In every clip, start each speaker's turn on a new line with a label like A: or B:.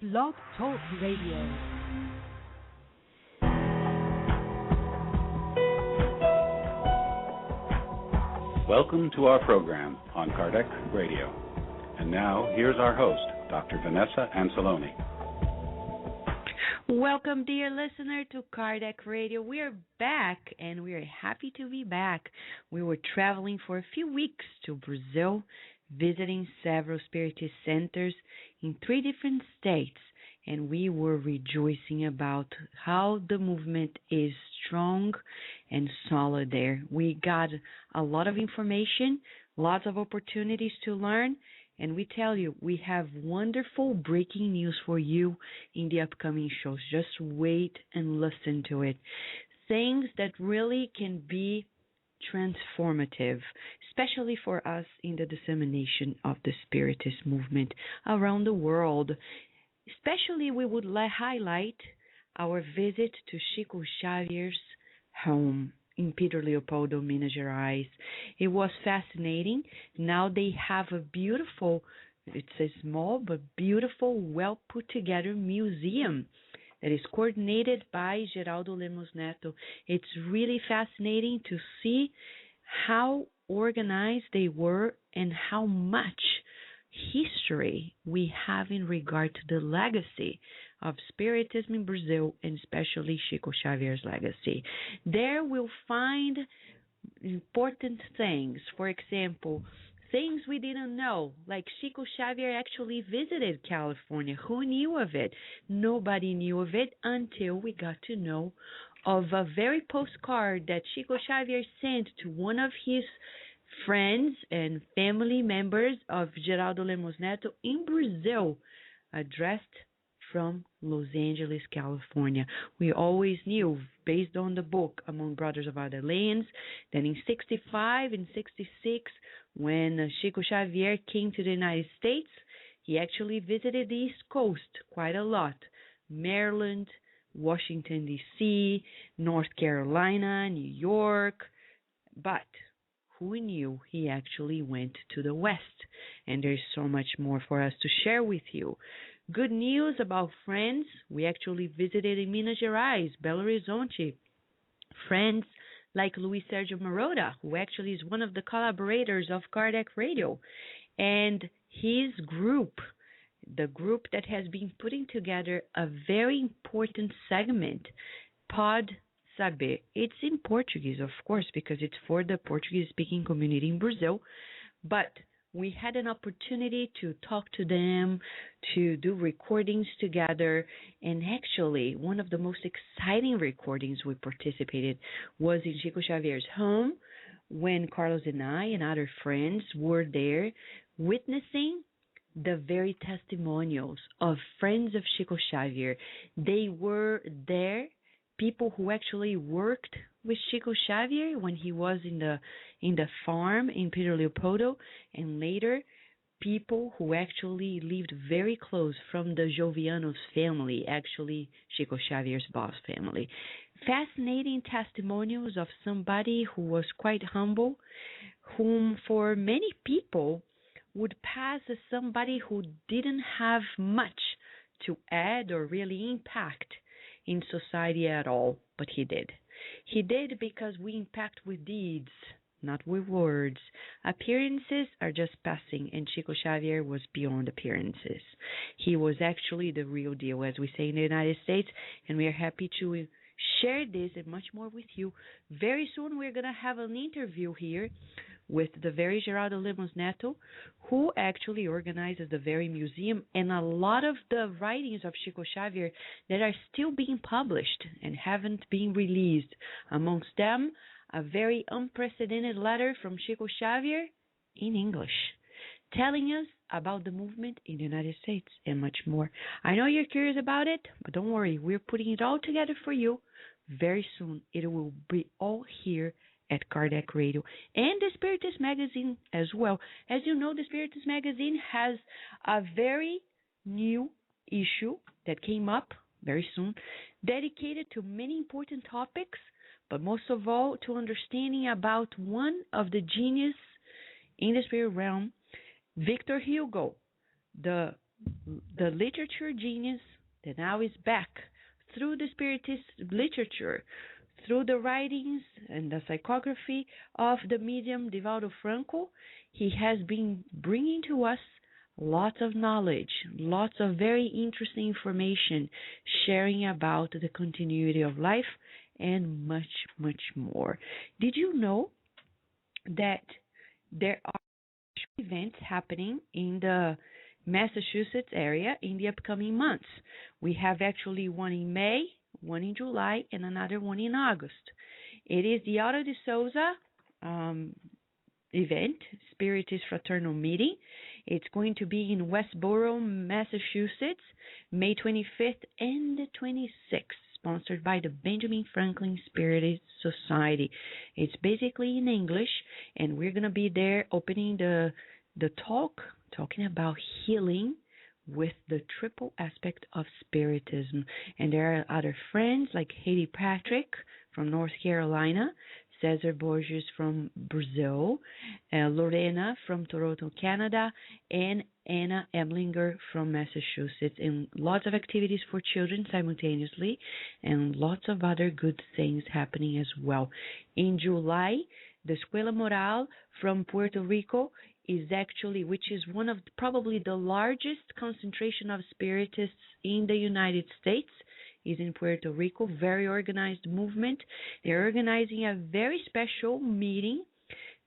A: Blog Talk Radio.
B: Welcome to our program on Kardec Radio. And now, here's our host, Dr. Vanessa Anceloni.
C: Welcome, dear listener, to Kardec Radio. We're back, and we're happy to be back. We were traveling for a few weeks to Brazil, visiting several Spiritist centers in 3 different states, and we were rejoicing about how the movement is strong and solid there. We got a lot of information, lots of opportunities to learn, and we tell you, we have wonderful breaking news for you in the upcoming shows. Just wait and listen to it. Things that really can be transformative, especially for us in the dissemination of the Spiritist movement around the world. Especially, we would highlight our visit to Chico Xavier's home in Pedro Leopoldo, Minas Gerais. It was fascinating. Now they have a beautiful, it's a small but beautiful, well put together museum that is coordinated by Geraldo Lemos Neto. It's really fascinating to see how organized they were and how much history we have in regard to the legacy of Spiritism in Brazil, and especially Chico Xavier's legacy. There we'll find important things. For example, things we didn't know, like Chico Xavier actually visited California. Who knew of it? Nobody knew of it until we got to know of a very postcard that Chico Xavier sent to one of his friends and family members of Geraldo Lemos Neto in Brazil, addressed from Los Angeles, California. We always knew, based on the book Among Brothers of Other Lands, that in 65 and 66, when Chico Xavier came to the United States, he actually visited the East Coast quite a lot. Maryland, Washington, D.C., North Carolina, New York, but who knew he actually went to the West? And there's so much more for us to share with you. Good news about friends. We actually visited in Minas Gerais, Belo Horizonte. Friends like Luis Sergio Maroda, who actually is one of the collaborators of Kardec Radio. And his group, the group that has been putting together a very important segment, Pod Saber. It's in Portuguese, of course, because it's for the Portuguese-speaking community in Brazil, but we had an opportunity to talk to them, to do recordings together, and actually one of the most exciting recordings we participated was in Chico Xavier's home when Carlos and I and other friends were there witnessing the very testimonials of friends of Chico Xavier. They were there, people who actually worked with Chico Xavier when he was in the farm in Pedro Leopoldo, and later people who actually lived very close from the Jovianos family, actually Chico Xavier's boss family. Fascinating testimonials of somebody who was quite humble, whom for many people would pass as somebody who didn't have much to add or really impact in society at all, but he did. He did because we impact with deeds, not with words. Appearances are just passing, and Chico Xavier was beyond appearances. He was actually the real deal, as we say in the United States, and we are happy to share this and much more with you. Very soon we're going to have an interview here with the very Geraldo Lemos Neto, who actually organizes the very museum and a lot of the writings of Chico Xavier that are still being published and haven't been released. Amongst them, a very unprecedented letter from Chico Xavier in English, telling us about the movement in the United States and much more. I know you're curious about it, but don't worry, we're putting it all together for you. Very soon, it will be all here at Kardec Radio and the Spiritist magazine as well. As you know, the Spiritist magazine has a very new issue that came up very soon, dedicated to many important topics, but most of all to understanding about one of the genius in the spirit realm, Victor Hugo, the the literature genius that now is back through the Spiritist literature, through the writings and the psychography of the medium Divaldo Franco. He has been bringing to us lots of knowledge, lots of very interesting information, sharing about the continuity of life and much, much more. Did you know that there are events happening in the Massachusetts area in the upcoming months? We have actually one in May, one in July, and another one in August. It is the Auto de Souza event, Spiritist Fraternal Meeting. It's going to be in Westboro, Massachusetts, May 25th and the 26th, sponsored by the Benjamin Franklin Spiritist Society. It's basically in English, and we're going to be there opening the talking about healing with the triple aspect of Spiritism. And there are other friends like Haiti Patrick from North Carolina, Cesar Borges from Brazil, Lorena from Toronto, Canada, and Anna Emlinger from Massachusetts, and lots of activities for children simultaneously, and lots of other good things happening as well. In July, the Escuela Moral from Puerto Rico is actually, which is one of probably the largest concentration of Spiritists in the United States, is in Puerto Rico. Very organized movement. They're organizing a very special meeting,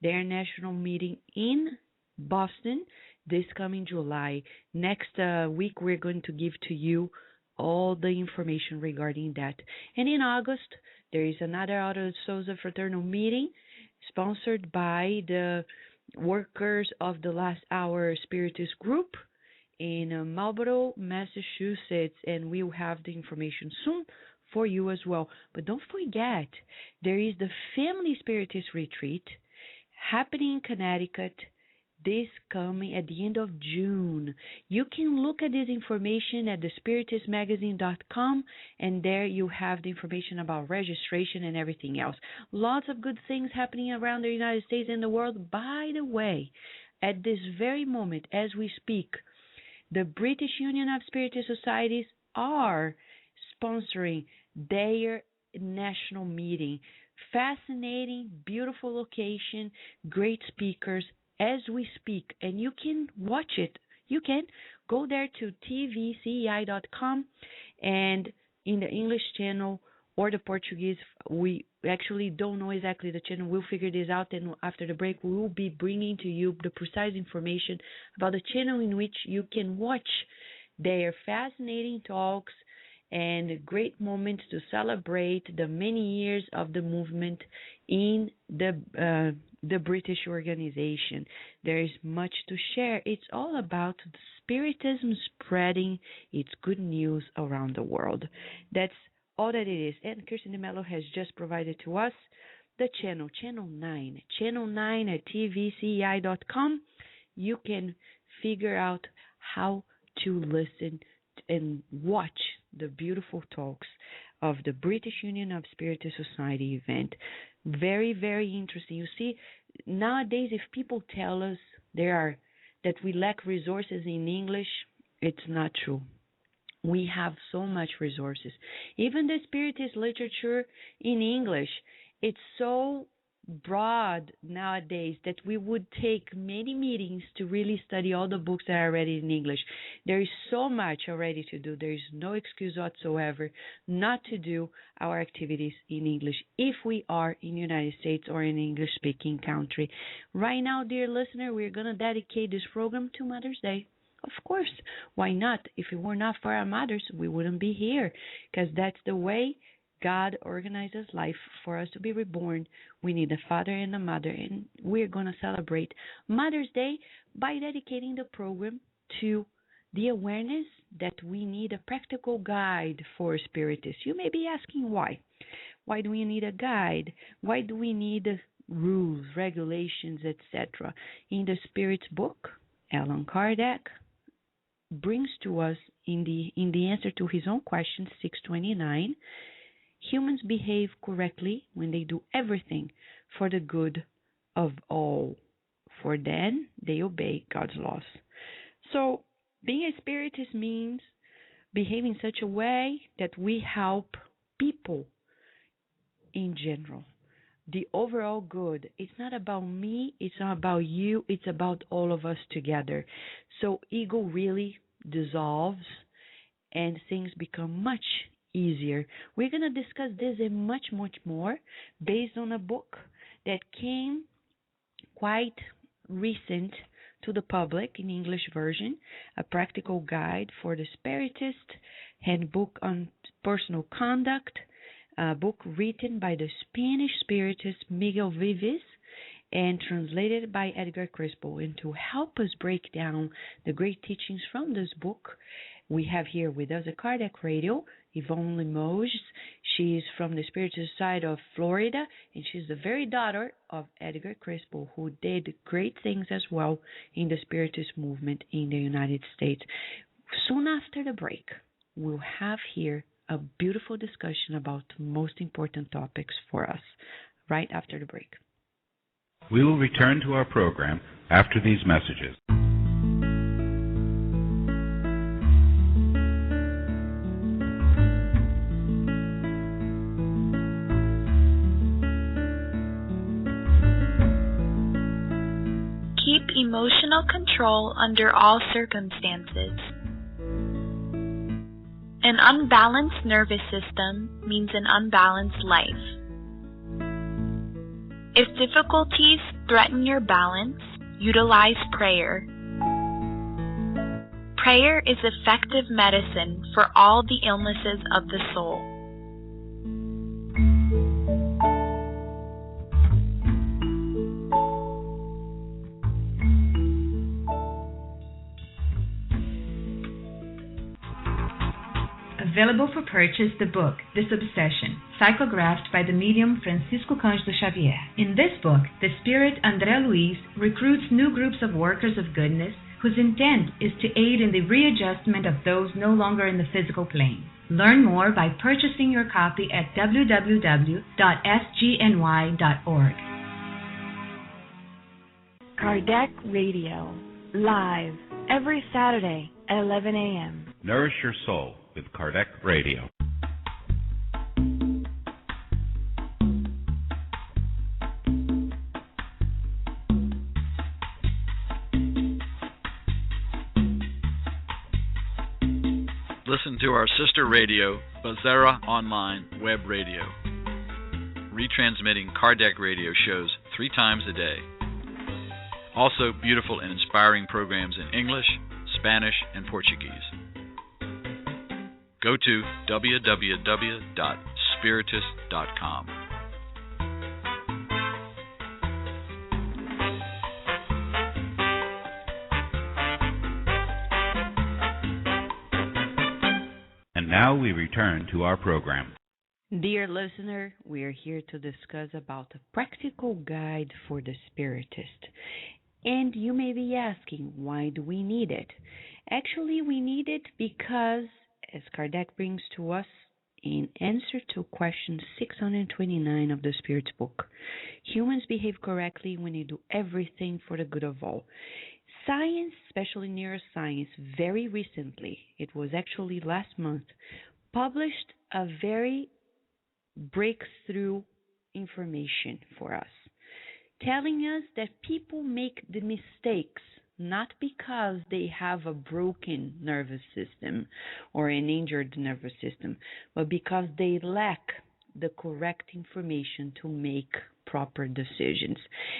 C: their national meeting in Boston this coming July. Next week, we're going to give to you all the information regarding that. And in August, there is another Auto de Souza Fraternal Meeting sponsored by the workers of the Last Hour Spiritist Group in Marlborough, Massachusetts, and we will have the information soon for you as well. But don't forget, there is the Family Spiritist Retreat happening in Connecticut this coming at the end of June. You can look at this information at thespiritistmagazine.com, and there you have the information about registration and everything else. Lots of good things happening around the United States and the world. By the way, at this very moment, as we speak, the British Union of Spiritist Societies are sponsoring their national meeting. Fascinating, beautiful location, great speakers as we speak. And you can watch it. You can go there to tvcei.com, and in the English channel or the Portuguese, we actually don't know exactly the channel. We'll figure this out, and after the break, we will be bringing to you the precise information about the channel in which you can watch their fascinating talks and great moments to celebrate the many years of the movement in the British organization. There is much to share. It's all about Spiritism spreading its good news around the world. That's all that it is. And Kirsten DeMello has just provided to us the channel 9 at tvcei.com. You can figure out how to listen and watch the beautiful talks of the British Union of Spiritist Society event. Very, very interesting. You see, nowadays, if people tell us that we lack resources in English, it's not true. We have so much resources. Even the Spiritist literature in English, it's so broad nowadays that we would take many meetings to really study all the books that are already in English. There is so much already to do. There is no excuse whatsoever not to do our activities in English if we are in the United States or in an English-speaking country. Right now, dear listener, we're going to dedicate this program to Mother's Day. Of course, why not? If it were not for our mothers, we wouldn't be here, because that's the way God organizes life. For us to be reborn, we need a father and a mother, and we're going to celebrate Mother's Day by dedicating the program to the awareness that we need a practical guide for Spiritists. You may be asking why. Why do we need a guide? Why do we need rules, regulations, etc.? In the Spirit's book, Allan Kardec brings to us in the answer to his own question 629, humans behave correctly when they do everything for the good of all, for then they obey God's laws. So Being a spiritist means behaving in such a way that we help people in general. The overall good. It's not about me, it's not about you, it's about all of us together. So ego really dissolves and things become much easier. We're going to discuss this and much, much more based on a book that came quite recent to the public in English version, a practical guide for the Spiritist, handbook on personal conduct, a book written by the Spanish Spiritist Miguel Vives and translated by Edgar Crispo. And to help us break down the great teachings from this book, we have here with us at Kardec Radio, Yvonne Limoges. She is from the spiritual side of Florida, and she's the very daughter of Edgar Crispo, who did great things as well in the Spiritist movement in the United States. Soon after the break, we'll have here a beautiful discussion about the most important topics for us, right after the break.
B: We will return to our program after these messages.
D: Keep emotional control under all circumstances. An unbalanced nervous system means an unbalanced life. If difficulties threaten your balance, utilize prayer. Prayer is effective medicine for all the illnesses of the soul.
E: Available for purchase the book, This Obsession, psychographed by the medium Francisco Cândido Xavier. In this book, the spirit André Luiz recruits new groups of workers of goodness whose intent is to aid in the readjustment of those no longer in the physical plane. Learn more by purchasing your copy at www.sgny.org.
A: Kardec Radio, live every Saturday at 11 a.m.
B: Nourish your soul with Kardec Radio.
F: Listen to our sister radio, Bazera Online Web Radio, retransmitting Kardec radio shows 3 times a day. Also beautiful and inspiring programs in English, Spanish, and Portuguese. Go to www.spiritist.com.
B: And now we return to our program.
C: Dear listener, we are here to discuss about a practical guide for the Spiritist. And you may be asking, why do we need it? Actually, we need it because, as Kardec brings to us in answer to question 629 of the Spirit's book, humans behave correctly when they do everything for the good of all. Science, especially neuroscience, very recently, it was actually last month, published a very breakthrough information for us, telling us that people make the mistakes not because they have a broken nervous system or an injured nervous system, but because they lack the correct information to make proper decisions.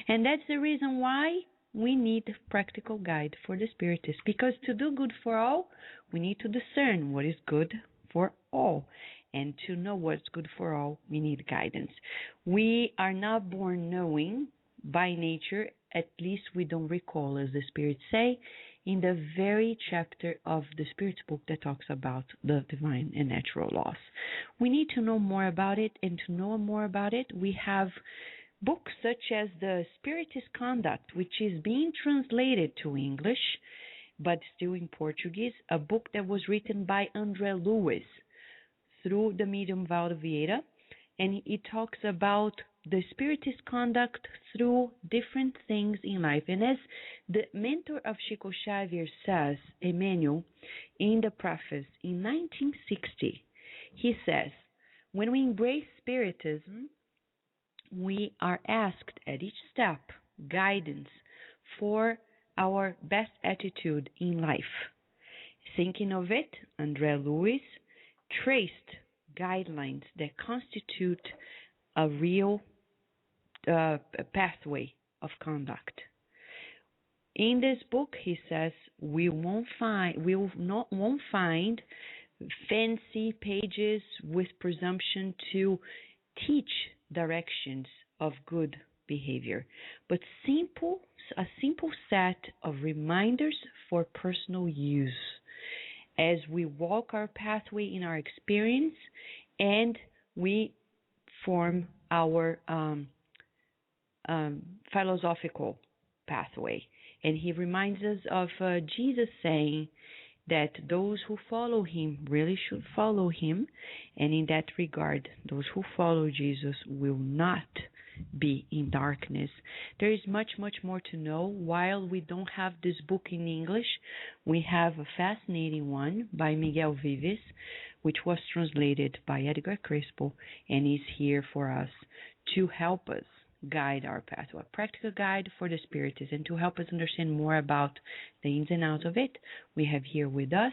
C: And that's the reason why we need a practical guide for the Spiritist, because to do good for all, we need to discern what is good for all. And to know what's good for all, we need guidance. We are not born knowing by nature, at least we don't recall, as the Spirits say, in the very chapter of the Spirit's book that talks about the divine and natural laws. We need to know more about it, and to know more about it, we have books such as the Spiritist Conduct, which is being translated to English, but still in Portuguese, a book that was written by André Luiz through the medium Valdo Vieira, and it talks about the Spiritist conduct through different things in life. And as the mentor of Chico Xavier says, Emmanuel, in the preface in 1960, he says, when we embrace Spiritism, we are asked at each step guidance for our best attitude in life. Thinking of it, André Luiz traced guidelines that constitute a real pathway of conduct. In this book, he says, we won't find fancy pages with presumption to teach directions of good behavior, but a simple set of reminders for personal use as we walk our pathway in our experience and we form our philosophical pathway. And he reminds us of Jesus saying that those who follow him really should follow him, and in that regard, those who follow Jesus will not be in darkness. There is much, much more to know. While we don't have this book in English, we have a fascinating one by Miguel Vives, which was translated by Edgar Crespo, and is here for us to help us guide our path, a practical guide for the Spiritists, and to help us understand more about the ins and outs of it. We have here with us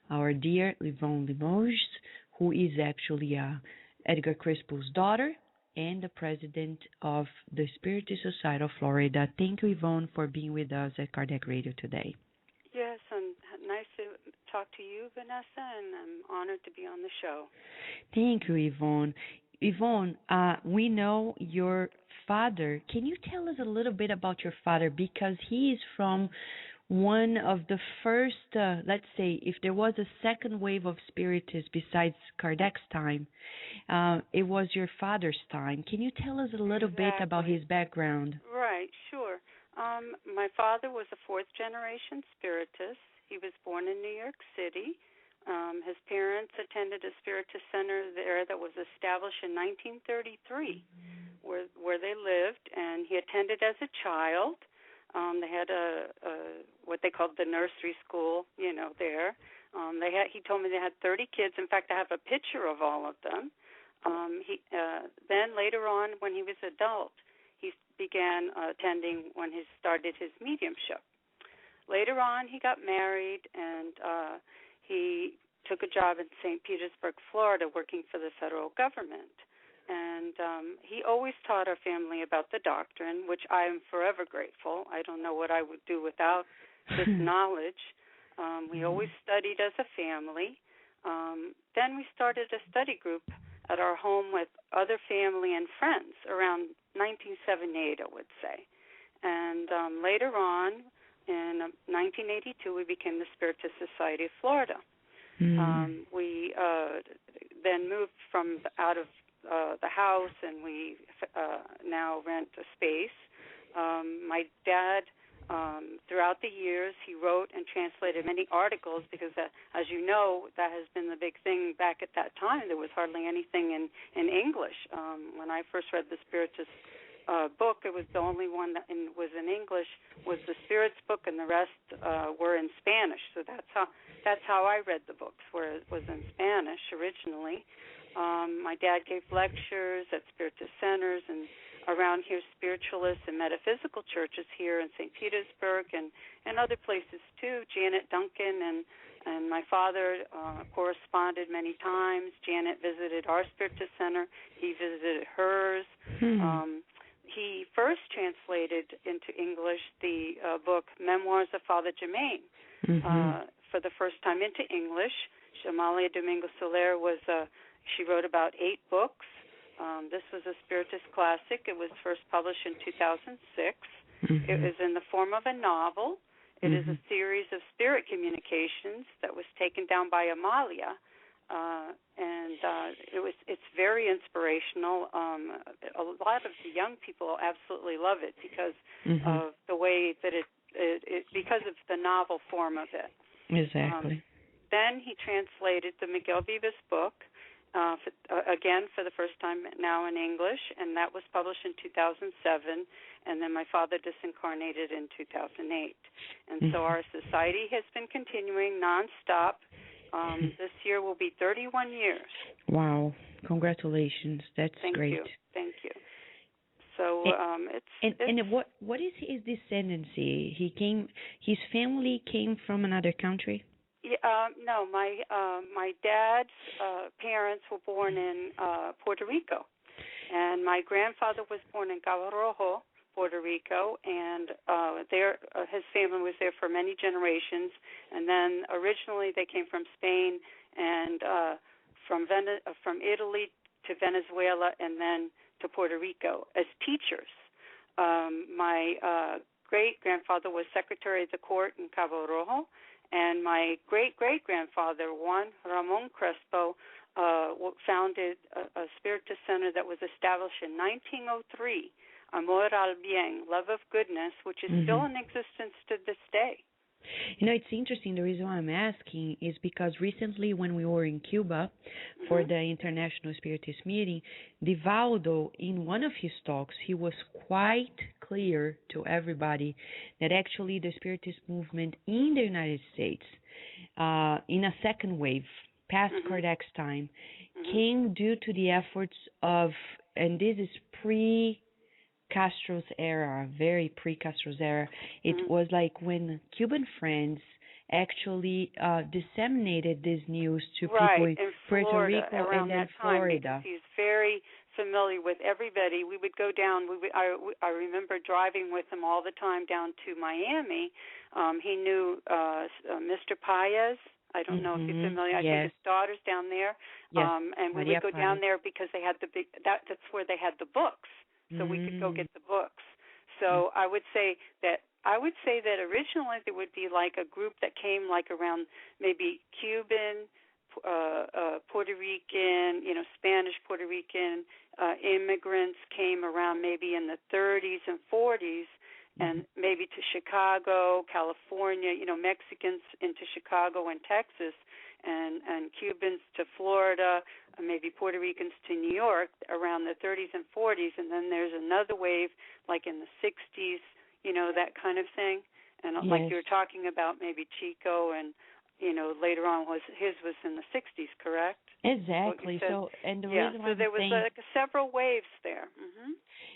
C: our dear Yvonne Limoges, who is actually Edgar Crespo's daughter and the president of the Spiritist Society of Florida. Thank you, Yvonne, for being with us at Kardec Radio today.
G: Yes, and nice to talk to you, Vanessa, and I'm honored to be on the show.
C: Thank you, Yvonne. Yvonne, we know your father. Can you tell us a little bit about your father? Because he is from one of the first, let's say, if there was a second wave of Spiritists besides Kardec's time, it was your father's time. Can you tell us a little bit about his background?
G: Right, sure. My father was a fourth-generation Spiritist. He was born in New York City. His parents attended a Spiritist center there that was established in 1933, where they lived, and he attended as a child. They had what they called the nursery school, there. He told me they had 30 kids. In fact, I have a picture of all of them. Then later on, when he was adult, he began attending when he started his mediumship. Later on, he got married, and he took a job in St. Petersburg, Florida, working for the federal government. And he always taught our family about the doctrine, which I am forever grateful. I don't know what I would do without this knowledge. We always studied as a family. Then we started a study group at our home with other family and friends around 1978, I would say. And later on, in 1982, we became the Spiritist Society of Florida. We then moved from out of the house, and we now rent a space. My dad, throughout the years, he wrote and translated many articles because, as you know, that has been the big thing back at that time. There was hardly anything in English. When I first read the Spiritist book, it was the only one that was in English, was the Spirit's book, and the rest were in Spanish. So that's how I read the books, where it was in Spanish originally. My dad gave lectures at Spiritist centers and around here, spiritualist and metaphysical churches here in St. Petersburg and other places too. Janet Duncan and my father corresponded many times. Janet visited our Spiritist center. He visited hers. He first translated into English the book Memoirs of Father Germain for the first time into English. Amalia Domingo Soler she wrote about 8 books. This was a Spiritist classic. It was first published in 2006. It was in the form of a novel. It is a series of spirit communications that was taken down by Amalia. It's very inspirational. A lot of the young people absolutely love it because of the way that because of the novel form of it.
C: Exactly.
G: Then he translated the Miguel Vives book, again for the first time now in English, and that was published in 2007. And then my father disincarnated in 2008. And so our society has been continuing nonstop. This year will be 31 years.
C: Wow. Congratulations. That's great.
G: Thank you. So
C: what is his descendancy? His family came from another country?
G: No, my dad's parents were born in Puerto Rico, and my grandfather was born in Cabo Rojo, Puerto Rico, and his family was there for many generations. And then originally they came from Spain and from Italy to Venezuela, and then to Puerto Rico as teachers. My great-grandfather was Secretary of the Court in Cabo Rojo, and my great-great-grandfather, Juan Ramon Crespo, founded a Spiritist center that was established in 1903, Amor al Bien, Love of Goodness, which is still in existence to this day.
C: You know, it's interesting. The reason why I'm asking is because recently when we were in Cuba for the International Spiritist meeting, Divaldo, in one of his talks, he was quite clear to everybody that actually the Spiritist movement in the United States, in a second wave, past Kardec's time, came due to the efforts of, and this is Castro's era, very pre-Castro's era. It was like when Cuban friends actually disseminated this news to people in Puerto Rico and then Florida.
G: He's very familiar with everybody. We would go down. I remember driving with him all the time down to Miami. He knew Mr. Paez. I don't know if you're familiar. I think his daughter's down there. And we would go down there because they had that's where they had the books. So we could go get the books. So I would say that originally there would be like a group that came like around maybe Cuban, Puerto Rican, Spanish Puerto Rican immigrants came around maybe in the 30s and 40s, and maybe to Chicago, California, Mexicans into Chicago and Texas, and Cubans to Florida, maybe Puerto Ricans to New York around the 30s and 40s, and then there's another wave like in the 60s, that kind of thing. And like you were talking about, maybe Chico, and later on his was in the 60s, correct?
C: Exactly. So, and the reason why
G: there was like several waves there.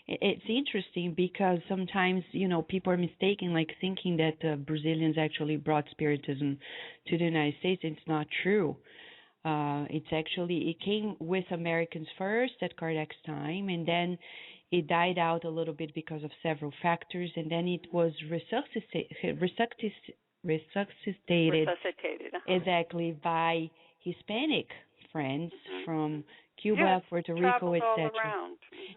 C: It's interesting because sometimes people are mistaken, like thinking that Brazilians actually brought Spiritism to the United States. It's not true. It came with Americans first at Kardec's time, and then it died out a little bit because of several factors, and then it was resuscitated exactly by Hispanic friends from Cuba, Puerto Rico, etc.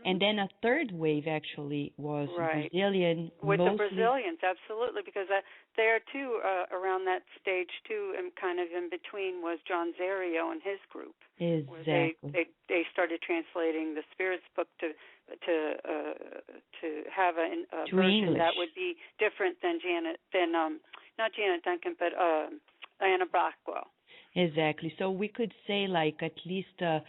C: And then a third wave actually was Brazilian.
G: With the Brazilians, absolutely, because there too, around that stage too, and kind of in between was John Zario and his group.
C: Exactly.
G: They started translating the Spirits book to have a version
C: English
G: that would be different than not Janet Duncan, but Anna Blackwell.
C: Exactly. So we could say, like, at least, there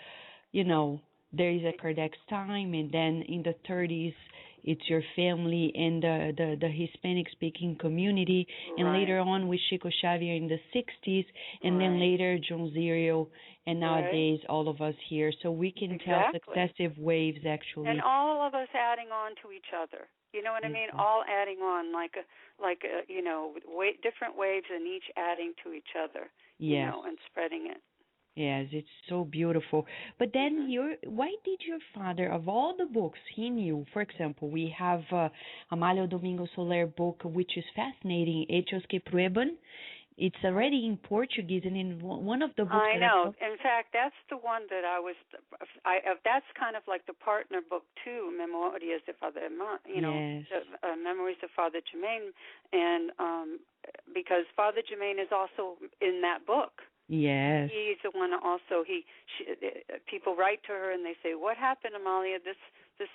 C: is a Kardec's time, and then in the 30s, it's your family and the Hispanic-speaking community, and later on with Chico Xavier in the 60s, and then later John Zario, and nowadays all of us here. So we can tell successive waves, actually.
G: And all of us adding on to each other. You know what I mean? All adding on, different waves, and each adding to each other.
C: Yes.
G: And spreading it.
C: Yes, it's so beautiful. But then why did your father, of all the books he knew, for example, we have Amália Domingo Soler book, which is fascinating, Hechos que Prueban. It's already in Portuguese, and in one of the books.
G: I know. In fact, that's the one that that's kind of like the partner book too, Memorias de Father, Memories of Father Germain, and because Father Germain is also in that book.
C: Yes.
G: He's the one also. People write to her and they say, "What happened, Amalia? This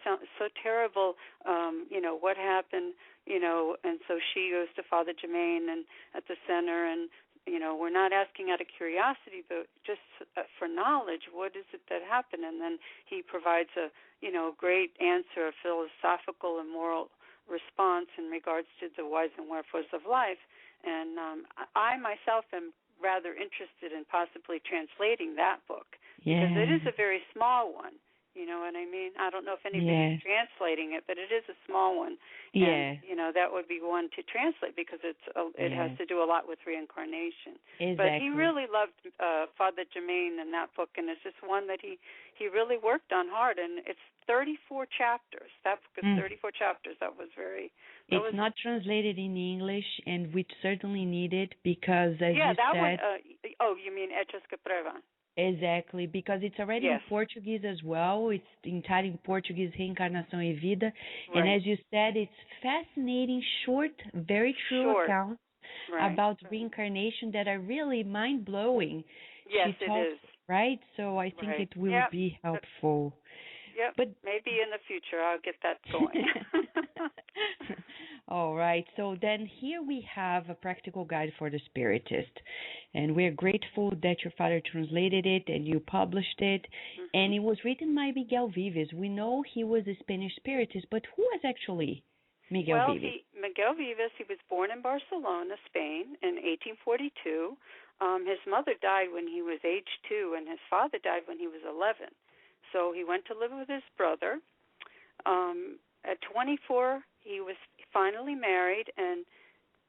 G: sounds so terrible. What happened?" And so she goes to Father Germain and at the center, and we're not asking out of curiosity, but just for knowledge. What is it that happened? And then he provides a great answer, a philosophical and moral response in regards to the whys and wherefores of life. And I myself am rather interested in possibly translating that book, because it is a very small one. You know what I mean? I don't know if anybody's translating it, but it is a small one. And, that would be one to translate, because it has to do a lot with reincarnation.
C: Exactly.
G: But he really loved Father Germain in that book, and it's just one that he really worked on hard. And it's 34 chapters. That book is 34 chapters. That was very...
C: It's not translated in English, and we certainly need it, because as you
G: that
C: said...
G: one, you mean Hechos que Prueban?
C: Exactly, because it's already in Portuguese as well. It's entirely in Portuguese, Reencarnação e Vida. Right. And as you said, it's fascinating, short, very true accounts about reincarnation that are really mind-blowing.
G: Yes, it is.
C: Right? So I think it will be helpful.
G: Yep, but maybe in the future I'll get that going.
C: All right. So then here we have a practical guide for the Spiritist. And we're grateful that your father translated it and you published it. Mm-hmm. And it was written by Miguel Vives. We know he was a Spanish Spiritist, but who was actually Miguel Vives?
G: Miguel Vives, he was born in Barcelona, Spain, in 1842. His mother died when he was age 2, and his father died when he was 11. So he went to live with his brother. At 24, he was finally married,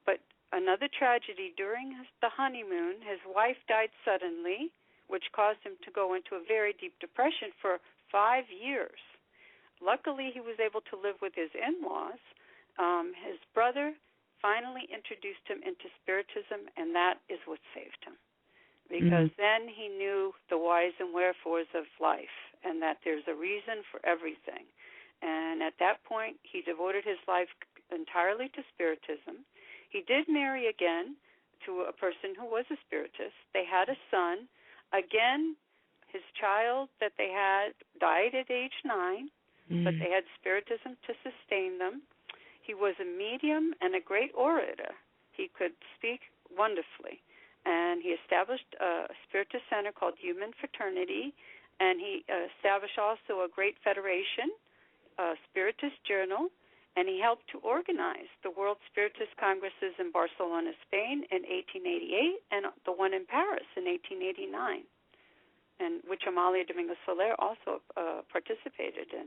G: but another tragedy during the honeymoon, his wife died suddenly, which caused him to go into a very deep depression for 5 years. Luckily, he was able to live with his in-laws. His brother finally introduced him into Spiritism, and that is what saved him. Because then he knew the whys and wherefores of life, and that there's a reason for everything. And at that point, he devoted his life entirely to Spiritism. He did marry again to a person who was a Spiritist. They had a son. Again, his child that they had died at age 9, but they had Spiritism to sustain them. He was a medium and a great orator. He could speak wonderfully. And he established a Spiritist center called Human Fraternity, and he established also a great federation, a Spiritist journal, and he helped to organize the World Spiritist Congresses in Barcelona, Spain in 1888, and the one in Paris in 1889, and which Amalia Dominguez Soler also participated in.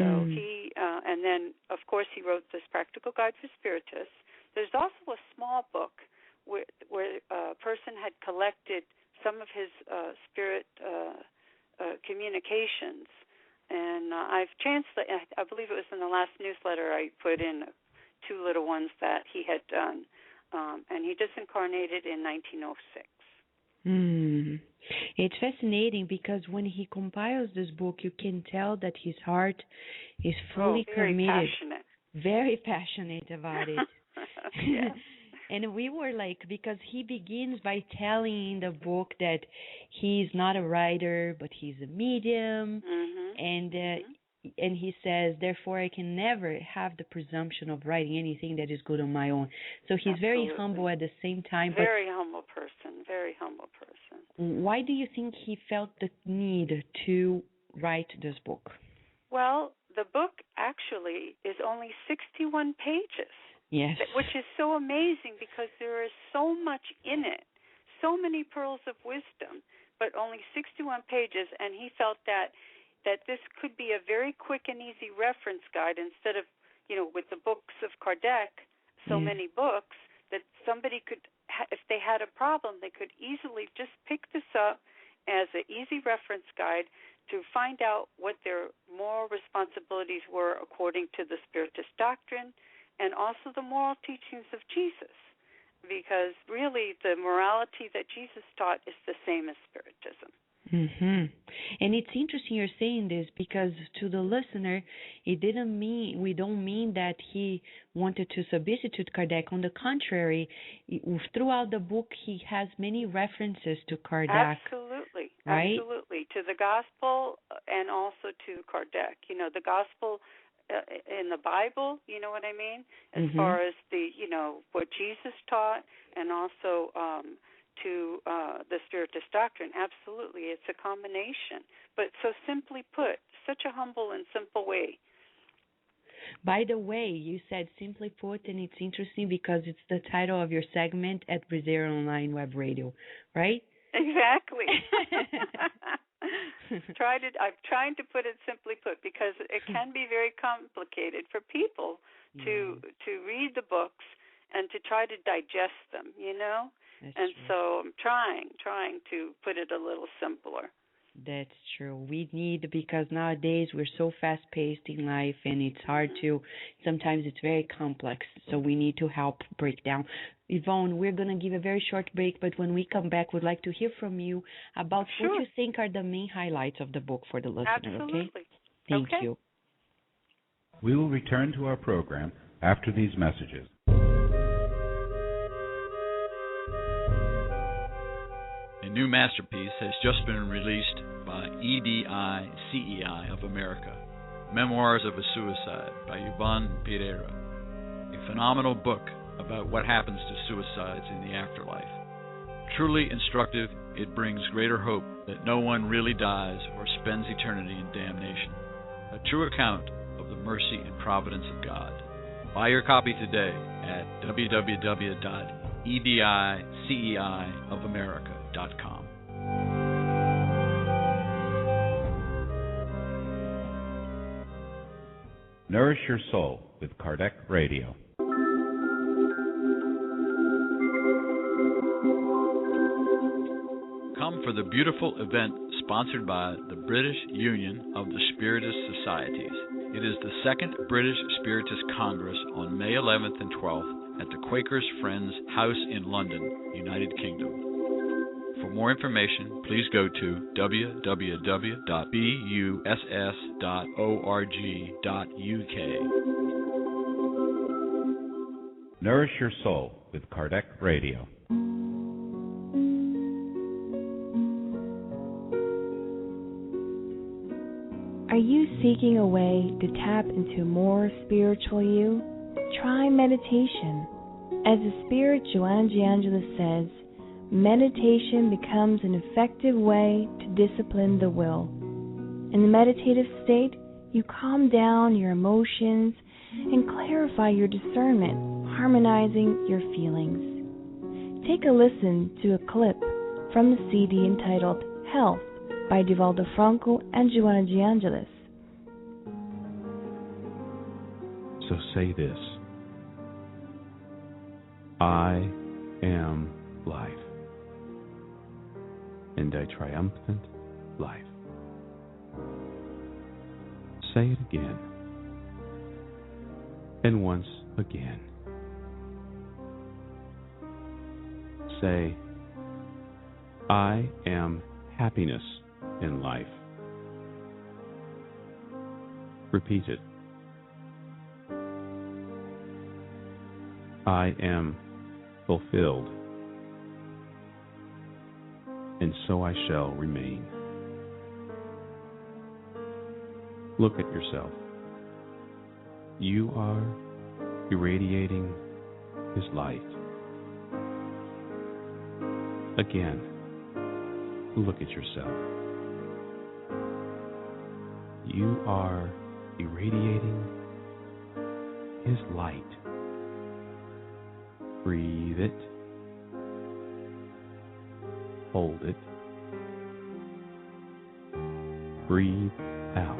G: So he, and then, of course, he wrote this Practical Guide for Spiritists. There's also a small book where a person had collected some of his spirit communications, and I've translated. I believe it was in the last newsletter I put in 2 little ones that he had done, and he disincarnated in 1906.
C: It's fascinating because when he compiles this book, you can tell that his heart is fully committed, very passionate about it.
G: Yes.
C: And we were like, because he begins by telling in the book that he's not a writer, but he's a medium, and he says, therefore, I can never have the presumption of writing anything that is good on my own. So he's very humble at the same time.
G: Very humble person, very humble person.
C: Why do you think he felt the need to write this book?
G: Well, the book actually is only 61 pages.
C: Yes.
G: Which is so amazing because there is so much in it, so many pearls of wisdom, but only 61 pages, and he felt that this could be a very quick and easy reference guide instead of, with the books of Kardec, so many books, that somebody could, if they had a problem, they could easily just pick this up as an easy reference guide to find out what their moral responsibilities were according to the Spiritist doctrine, and also the moral teachings of Jesus, because really the morality that Jesus taught is the same as Spiritism.
C: And it's interesting you're saying this because to the listener, we don't mean that he wanted to substitute Kardec. On the contrary, throughout the book, he has many references to Kardec.
G: Absolutely,
C: right?
G: Absolutely, to the Gospel and also to Kardec. The Gospel in the Bible, you know what I mean, as far as the, what Jesus taught, and also to the Spiritist doctrine. Absolutely, it's a combination. But so simply put, such a humble and simple way.
C: By the way, you said simply put, and it's interesting because it's the title of your segment at Brazil Online Web Radio, right?
G: Exactly. I'm trying to put it simply put, because it can be very complicated for people to read the books and to try to digest them,
C: That's
G: and
C: true.
G: so I'm trying to put it a little simpler.
C: That's true. We need, because nowadays we're so fast-paced in life, and it's hard to, sometimes it's very complex, so we need to help break down. Yvonne, we're going to give a very short break, but when we come back, we'd like to hear from you about what you think are the main highlights of the book for the listener,
G: Absolutely.
C: Okay? Thank you.
B: We will return to our program after these messages.
F: A new masterpiece has just been released by EDI CEI of America, Memoirs of a Suicide by Yvonne Pereira, a phenomenal book about what happens to suicides in the afterlife. Truly instructive, it brings greater hope that no one really dies or spends eternity in damnation. A true account of the mercy and providence of God. Buy your copy today at www.ediceiofamerica.com.
B: Nourish your soul with Kardec Radio.
F: Come for the beautiful event sponsored by the British Union of the Spiritist Societies. It is the second British Spiritist Congress on May 11th and 12th at the Quakers Friends House in London, United Kingdom. For more information, please go to www.buss.org.uk.
B: Nourish your soul with Kardec Radio.
A: Are you seeking a way to tap into more spiritual you? Try meditation. As the Spirit Joanna DeAngelis says, meditation becomes an effective way to discipline the will. In the meditative state, you calm down your emotions and clarify your discernment, harmonizing your feelings. Take a listen to a clip from the CD entitled Health by Divaldo Franco and Joanna DeAngelis.
H: So say this: I am life, and a triumphant life. Say it again, and once again. Say, I am happiness in life. Repeat it. I am fulfilled, and so I shall remain. Look at yourself. You are irradiating His light. Again, look at yourself. You are irradiating His light. Breathe it. Hold it. Breathe out.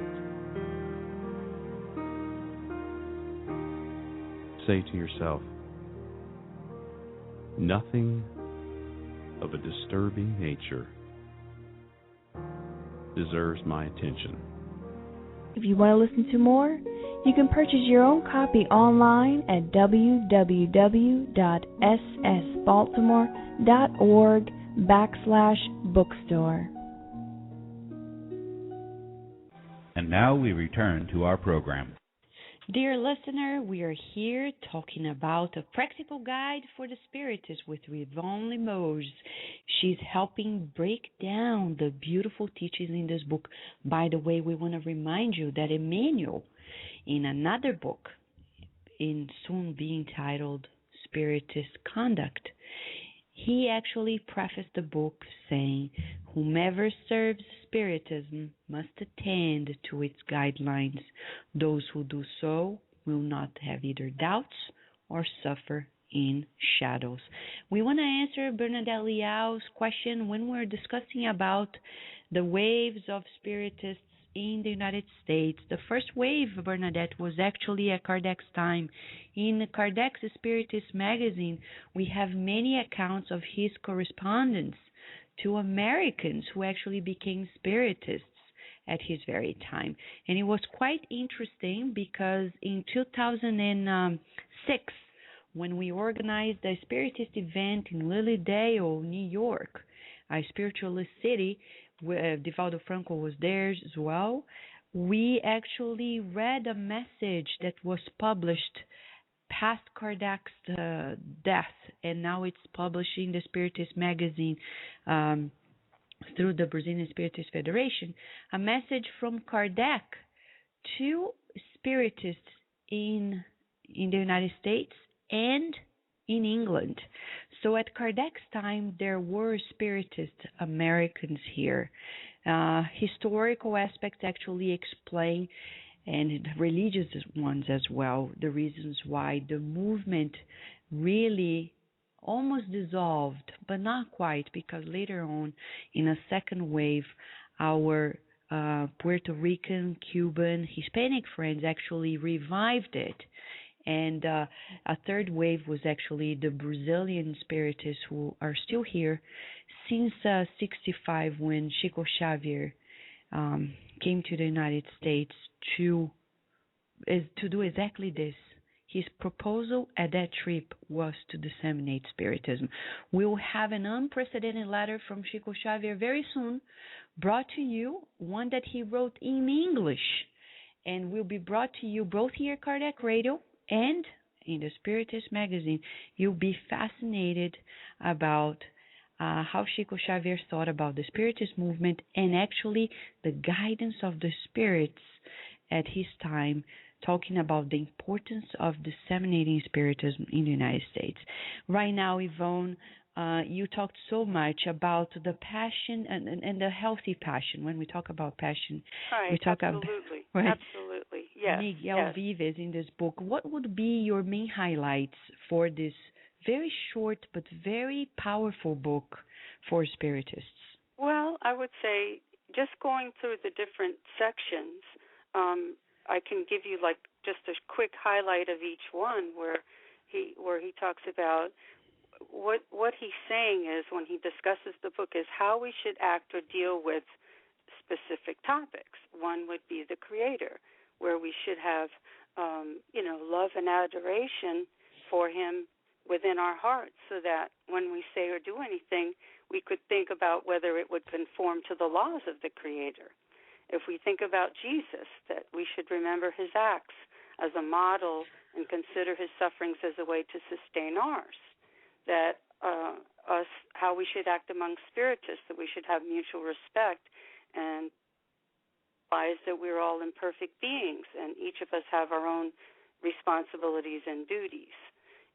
H: Say to yourself, nothing of a disturbing nature deserves my attention.
A: If you want to listen to more, you can purchase your own copy online at www.ssbaltimore.org/bookstore.
B: And now we return to our program.
C: Dear listener, we are here talking about a practical guide for the Spiritist with Yvonne Limoges. She's helping break down the beautiful teachings in this book. By the way, we want to remind you that Emmanuel, in another book, soon being titled Spiritist Conduct, he actually prefaced the book saying, "Whomever serves Spiritism must attend to its guidelines. Those who do so will not have either doubts or suffer in shadows." We want to answer Bernadette Leal's question when we're discussing about the waves of Spiritists in the United States. The first wave, Bernadette, was actually at Kardec's time. In Kardec's Spiritist magazine, we have many accounts of his correspondence to Americans who actually became Spiritists at his very time. And it was quite interesting because in 2006, when we organized a Spiritist event in Lilydale, New York, a spiritualist city, where Divaldo Franco was there as well, we actually read a message that was published past Kardec's death, and now it's published in the Spiritist magazine through the Brazilian Spiritist Federation, a message from Kardec to Spiritists in the United States and in England. So at Kardec's time, there were Spiritist Americans here. Historical aspects actually explain, and religious ones as well, the reasons why the movement really almost dissolved, but not quite, because later on, in a second wave, our Puerto Rican, Cuban, Hispanic friends actually revived it. And a third wave was actually the Brazilian Spiritists who are still here since 65, when Chico Xavier came to the United States to do exactly this. His proposal at that trip was to disseminate Spiritism. We will have an unprecedented letter from Chico Xavier very soon, brought to you, one that he wrote in English, and will be brought to you both here at Kardec Radio and in the Spiritist magazine. You'll be fascinated about how Chico Xavier thought about the Spiritist movement and actually the guidance of the spirits at his time, talking about the importance of disseminating Spiritism in the United States. Right now, Yvonne, you talked so much about the passion and the healthy passion. When we talk about passion,
G: right,
C: we talk
G: absolutely,
C: about
G: absolutely, yes.
C: Miguel Vives in this book. What would be your main highlights for this very short but very powerful book for Spiritists?
G: Well, I would say just going through the different sections, I can give you like just a quick highlight of each one where he talks about what he's saying is, when he discusses the book, is how we should act or deal with specific topics. One would be the Creator, where we should have love and adoration for him within our hearts, so that when we say or do anything, we could think about whether it would conform to the laws of the Creator. If we think about Jesus, that we should remember his acts as a model and consider his sufferings as a way to sustain ours. That how we should act among Spiritists, that we should have mutual respect and realize that we're all imperfect beings and each of us have our own responsibilities and duties.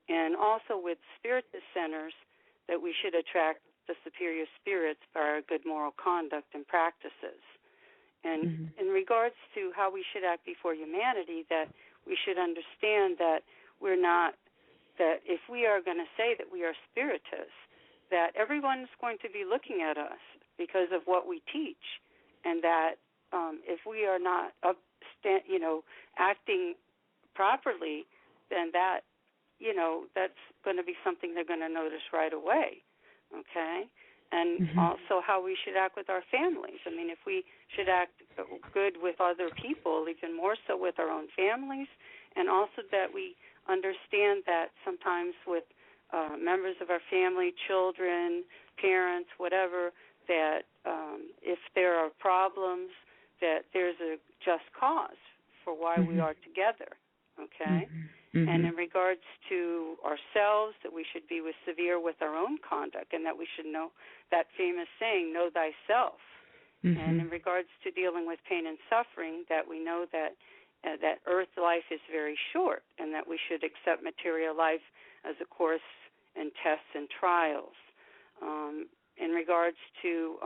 G: And also with Spiritist centers, that we should attract the superior spirits by our good moral conduct and practices. And in regards to how we should act before humanity, that we should understand that we're not, that if we are going to say that we are Spiritists, that everyone's going to be looking at us because of what we teach, and that if we are not acting properly, then that, that's going to be something they're going to notice right away, okay? And also how we should act with our families. I mean, if we should act good with other people, even more so with our own families, and also that we understand that sometimes with members of our family, children, parents, whatever, that if there are problems, that there's a just cause for why we are together. okay? And in regards to ourselves, that we should be severe with our own conduct, and that we should know that famous saying, know thyself. And in regards to dealing with pain and suffering, that we know that that earth life is very short, and that we should accept material life as a course in tests and trials. In regards to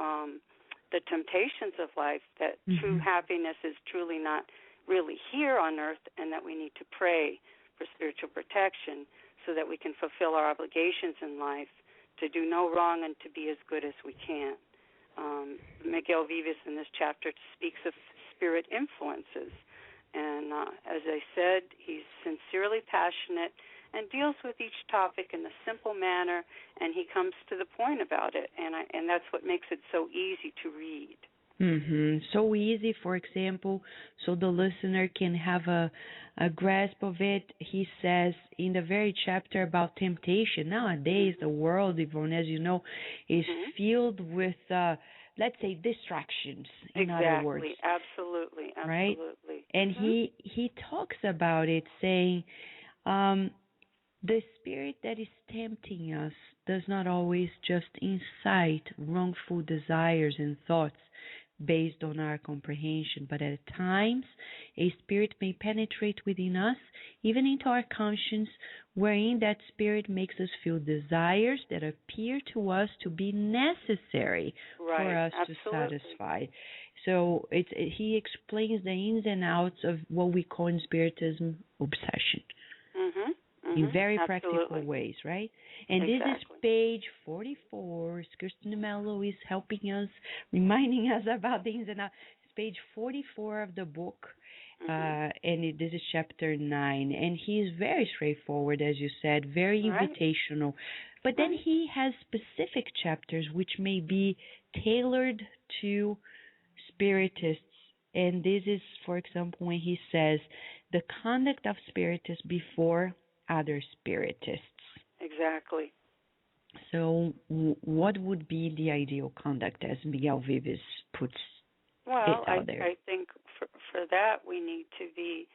G: the temptations of life, that true happiness is truly not really here on earth, and that we need to pray for spiritual protection so that we can fulfill our obligations in life, to do no wrong and to be as good as we can. Miguel Vivas in this chapter speaks of spirit influences, and as I said, he's sincerely passionate and deals with each topic in a simple manner, and he comes to the point about it, and that's what makes it so easy to read.
C: So easy, for example, so the listener can have a grasp of it. He says in the very chapter about temptation, nowadays the world, Yvonne, as you know, is filled with, let's say, distractions, in other words.
G: Absolutely.
C: Right? And he talks about it, saying, the spirit that is tempting us does not always just incite wrongful desires and thoughts based on our comprehension, but at times a spirit may penetrate within us, even into our conscience, wherein that spirit makes us feel desires that appear to us to be necessary for us to satisfy. So he explains the ins and outs of what we call in Spiritism obsession. In very practical ways, right? And this is page 44. Kirsten Mello is helping us, reminding us about the ins and outs. It's page 44 of the book, and this is chapter 9. And he is very straightforward, as you said, very invitational. But then he has specific chapters which may be tailored to Spiritists. And this is, for example, when he says, the conduct of Spiritists before other Spiritists.
G: Exactly.
C: So what would be the ideal conduct, as Miguel Vivas puts it out there?
G: I think for that we need to be,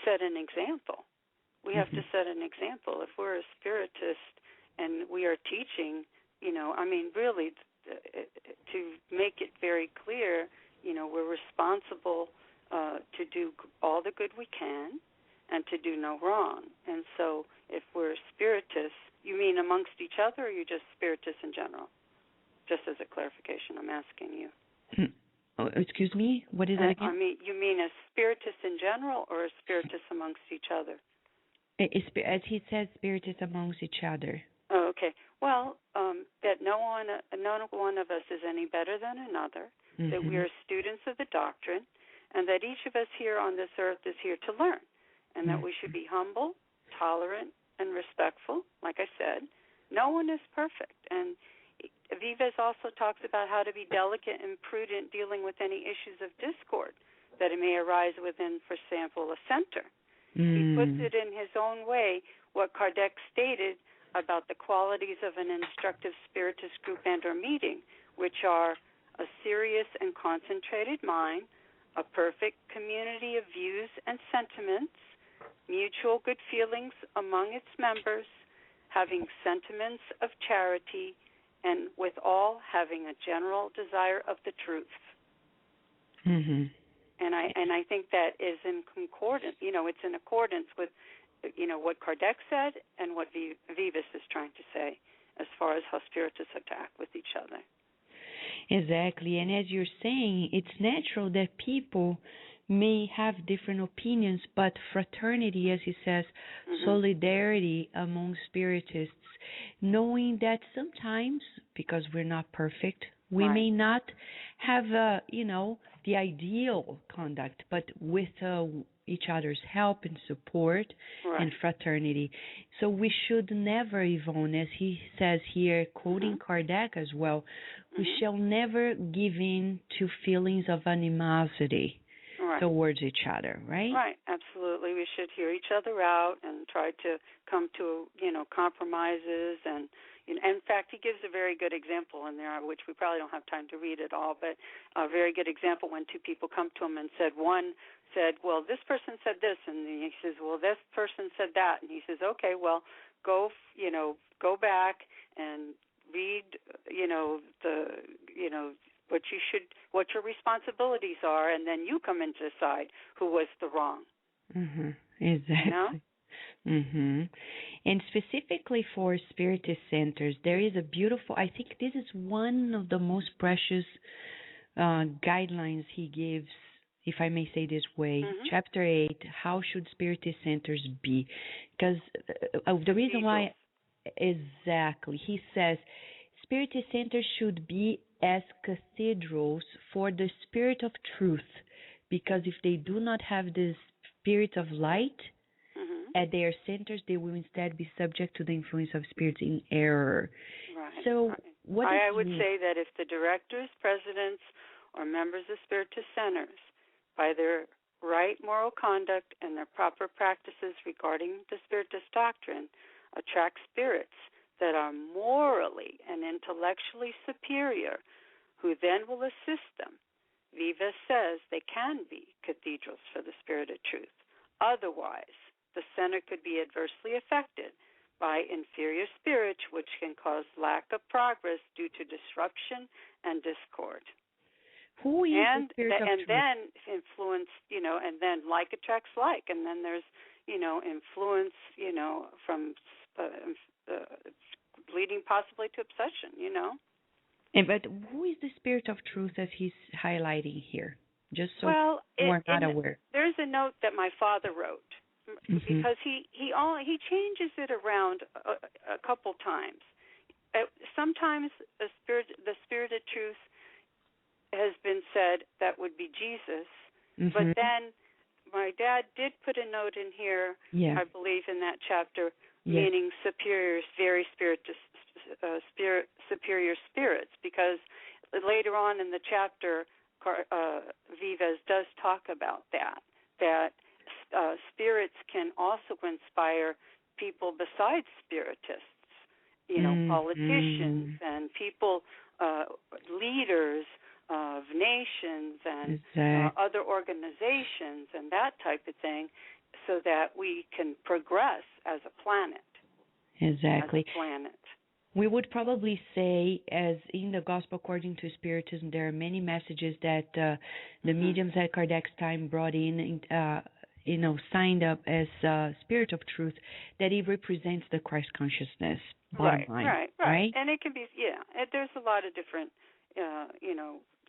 G: set an example. We have to set an example. If we're a Spiritist and we are teaching, really, to make it very clear, we're responsible to do all the good we can and to do no wrong. And so if we're Spiritists, you mean amongst each other, or you just Spiritists in general? Just as a clarification, I'm asking you.
C: Oh, excuse me? What is that again?
G: You mean a Spiritist in general, or a Spiritist amongst each other?
C: As he says, Spiritists amongst each other.
G: Oh, okay. Well, that none one of us is any better than another, that we are students of the doctrine, and that each of us here on this earth is here to learn, and that we should be humble, tolerant, and respectful. Like I said, no one is perfect. And Vivas also talks about how to be delicate and prudent dealing with any issues of discord that it may arise within, for example, a center. He puts it in his own way, what Kardec stated about the qualities of an instructive Spiritist group and or meeting, which are a serious and concentrated mind, a perfect community of views and sentiments, mutual good feelings among its members, having sentiments of charity, and with all having a general desire of the truth. And I think that is in concordance. It's in accordance with, what Kardec said and what Vivas is trying to say, as far as how Spiritists attack with each other.
C: Exactly, and as you're saying, it's natural that people may have different opinions, but fraternity, as he says, solidarity among Spiritists, knowing that sometimes, because we're not perfect, we may not have, the ideal conduct, but with each other's help and support and fraternity. So we should never, Yvonne, as he says here, quoting Kardec as well, we shall never give in to feelings of animosity towards each other, right?
G: Right, absolutely. We should hear each other out and try to come to, compromises and, In fact, he gives a very good example in there, which we probably don't have time to read it all, but a very good example when two people come to him and one said, well, this person said this, and he says, well, this person said that, and he says, okay, well, go back and read, what your responsibilities are, and then you come and decide who was the wrong.
C: Mm-hmm. Exactly. And specifically for Spiritist centers, there is a beautiful, I think this is one of the most precious guidelines he gives, if I may say this way. Chapter 8, how should Spiritist centers be? Because the reason why, exactly, he says Spiritist centers should be as cathedrals for the spirit of truth, because if they do not have this spirit of light at their centers, they will instead be subject to the influence of spirits in error.
G: Right.
C: So what
G: I would say that if the directors, presidents, or members of Spiritist centers, by their right moral conduct and their proper practices regarding the Spiritist doctrine, attract spirits that are morally and intellectually superior, who then will assist them, Vivas says they can be cathedrals for the spirit of truth. Otherwise, the center could be adversely affected by inferior spirits, which can cause lack of progress due to disruption and discord.
C: Who is the spirit of truth?
G: Then influence, and then like attracts like, and then there's, influence, from leading possibly to obsession,
C: But who is the spirit of truth that he's highlighting here? Just so we're not aware.
G: There's a note that my father wrote, because he changes it around a couple times. Sometimes the spirit of truth has been said that would be Jesus, but then my dad did put a note in here, I believe in that chapter, meaning superior, very superior spirits, because later on in the chapter, Vivas does talk about that spirits can also inspire people besides spiritists, politicians and people, leaders of nations and other organizations and that type of thing, so that we can progress as a planet.
C: Exactly.
G: As a planet.
C: We would probably say, as in the Gospel According to Spiritism, there are many messages that the mediums at Kardec's time brought in, signed up as Spirit of Truth, that it represents the Christ consciousness. Bottom line,
G: right. And it can be, there's a lot of different,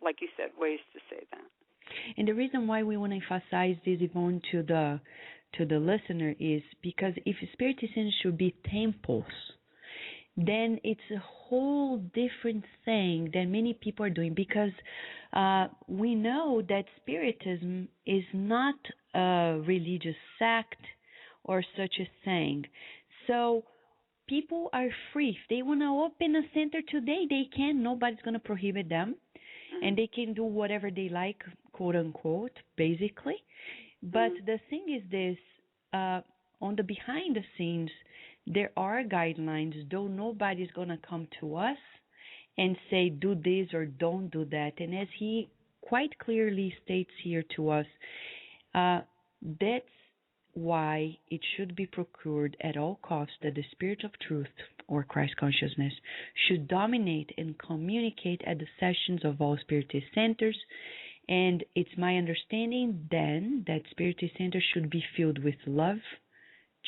G: like you said, ways to say that.
C: And the reason why we want to emphasize this, Yvonne, to the listener is because if Spiritism should be temples, then it's a whole different thing than many people are doing, because we know that Spiritism is not a religious sect or such a thing. So people are free. If they want to open a center today, they can. Nobody's going to prohibit them. And they can do whatever they like, quote unquote, basically. But the thing is this, on the behind the scenes, there are guidelines, though nobody's going to come to us and say, do this or don't do that. And as he quite clearly states here to us, that's why it should be procured at all costs that the Spirit of Truth, or Christ consciousness, should dominate and communicate at the sessions of all Spiritist centers. And it's my understanding then that Spiritist centers should be filled with love,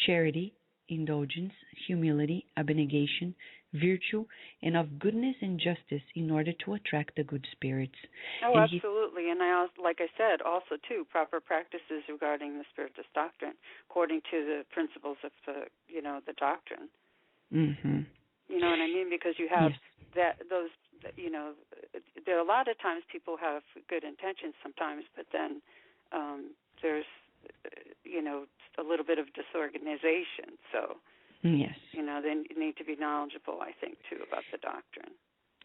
C: charity, indulgence, humility, abnegation, virtue, and of goodness and justice, in order to attract the good spirits.
G: Oh, and absolutely. And I also, like I said, also too, proper practices regarding the Spiritist doctrine, according to the principles of the doctrine. You know what I mean? Because you have there are a lot of times people have good intentions sometimes, but then there's a little bit of disorganization. So, then you need to be knowledgeable, I think, too, about the doctrine.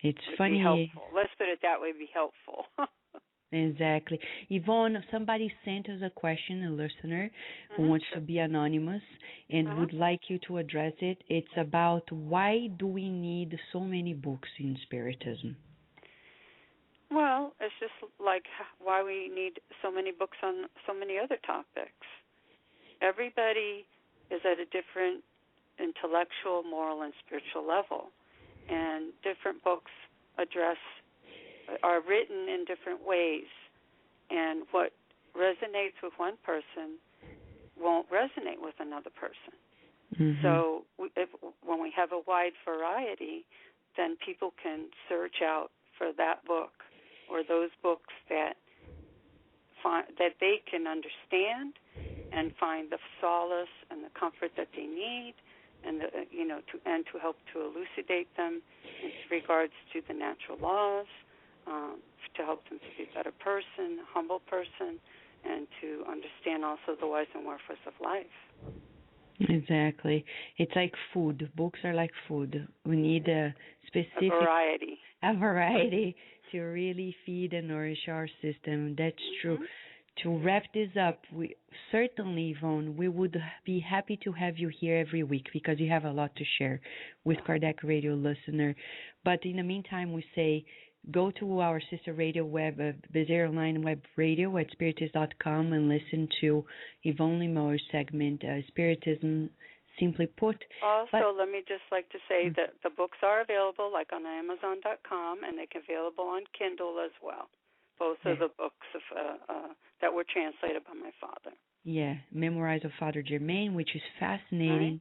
C: It's funny.
G: Be helpful. Let's put it that way, be helpful.
C: Exactly. Yvonne, somebody sent us a question, a listener who wants to be anonymous and would like you to address it. It's about why do we need so many books in Spiritism?
G: Well, it's just like why we need so many books on so many other topics. Everybody is at a different intellectual, moral, and spiritual level, and different books are written in different ways, and what resonates with one person won't resonate with another person. So when we have a wide variety, then people can search out for that book or those books that they can understand and find the solace and the comfort that they need, and to help to elucidate them in regards to the natural laws, to help them to be a better person, a humble person, and to understand also the whys and wherefores of life.
C: Exactly. It's like food. Books are like food. We need a specific variety to really feed and nourish our system. That's true. To wrap this up, we certainly, Yvonne, we would be happy to have you here every week because you have a lot to share with Kardec Radio listener. But in the meantime, we say go to our sister radio web, Bezerra Online Web Radio at Spiritist.com and listen to Yvonne Limoges' segment, Spiritism Simply Put.
G: Also, let me just like to say that the books are available like on Amazon.com, and they're available on Kindle as well. Both of the books that were translated by my father.
C: Yeah, Memorize of Father Germain, which is fascinating.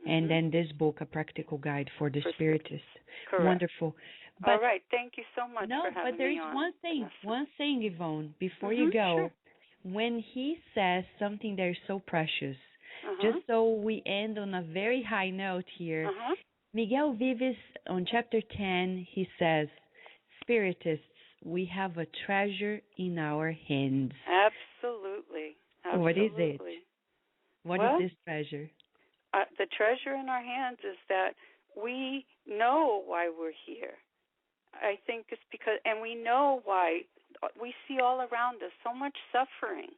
C: Right. And then this book, A Practical Guide for the Spiritist.
G: Correct.
C: Wonderful.
G: But, all right, thank you so much for having me on.
C: No, but there is one thing, Yvonne, before you go. Sure. When he says something that is so precious, just so we end on a very high note here, Miguel Vives, on chapter 10, he says, Spiritists, we have a treasure in our hands.
G: Absolutely.
C: What is it? What is this treasure?
G: The treasure in our hands is that we know why we're here. I think it's because, and we know why, we see all around us so much suffering.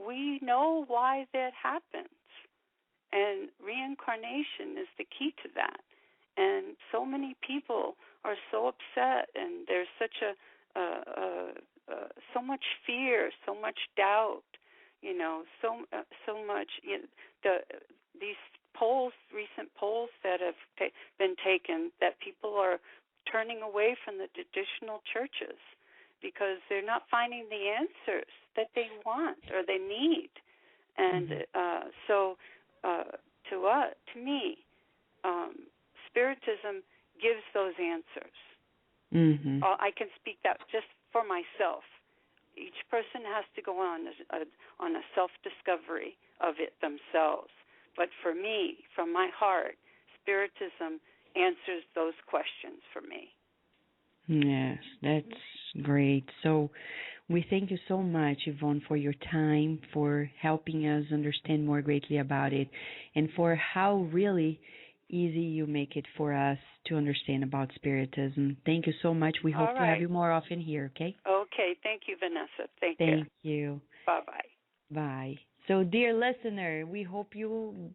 G: We know why that happens. And reincarnation is the key to that. And so many people are so upset, and there's such so much fear, so much doubt, so much. These recent polls that have been taken, that people are turning away from the traditional churches because they're not finding the answers that they want or they need. And to me, Spiritism gives those answers. I can speak that just for myself. Each person has to go on a self-discovery of it themselves. But for me, from my heart, Spiritism answers those questions for me.
C: Yes, that's great. So we thank you so much, Yvonne, for your time, for helping us understand more greatly about it, and for how really easy you make it for us to understand about Spiritism. Thank you so much. We hope to have you more often here, okay?
G: Okay. Thank you, Vanessa. Thank
C: you.
G: Bye-bye.
C: Bye. So, dear listener, we hope you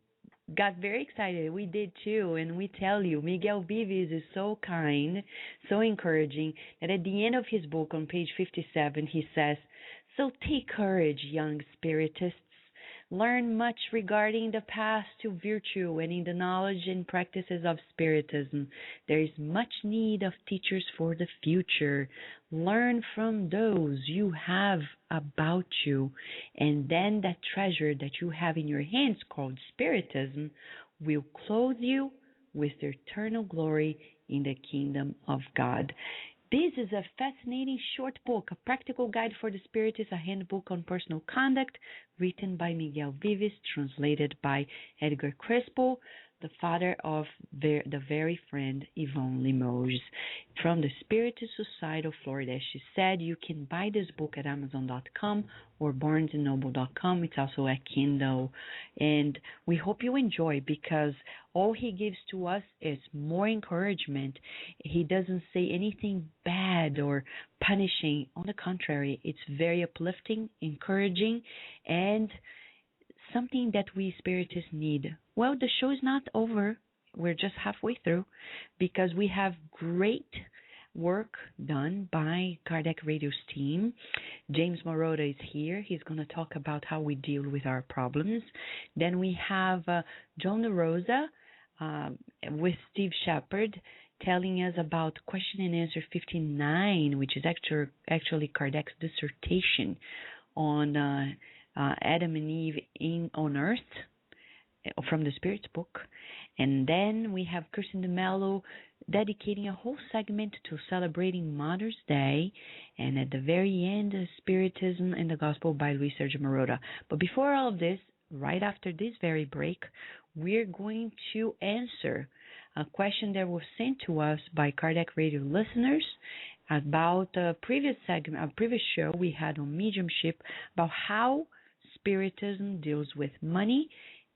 C: got very excited. We did too, and we tell you, Miguel Vives is so kind, so encouraging, that at the end of his book on page 57, he says, "So take courage, young Spiritists. Learn much regarding the path to virtue, and in the knowledge and practices of Spiritism. There is much need of teachers for the future. Learn from those you have about you, and then that treasure that you have in your hands called Spiritism will clothe you with eternal glory in the kingdom of God." This is a fascinating short book, A Practical Guide for the Spiritist, a handbook on personal conduct, written by Miguel Vives, translated by Edgar Crespo. the father of the very friend Yvonne Limoges from the Spiritist Society of Florida. She said you can buy this book at Amazon.com or BarnesandNoble.com. It's also a Kindle. And we hope you enjoy, because all he gives to us is more encouragement. He doesn't say anything bad or punishing. On the contrary, it's very uplifting, encouraging, and something that we Spiritists need. Well, the show is not over. We're just halfway through, because we have great work done by Kardec Radio's team. James Morota is here. He's going to talk about how we deal with our problems. Then we have John DeRosa with Steve Shepard telling us about question and answer 59, which is actually Kardec's dissertation on Adam and Eve on Earth from the Spirit's book. And then we have Kirsten DeMello dedicating a whole segment to celebrating Mother's Day, and at the very end, Spiritism and the Gospel by Luis Sergio Marotta. But before all of this, right after this very break, we're going to answer a question that was sent to us by Kardec Radio listeners about a previous show we had on mediumship, about how Spiritism deals with money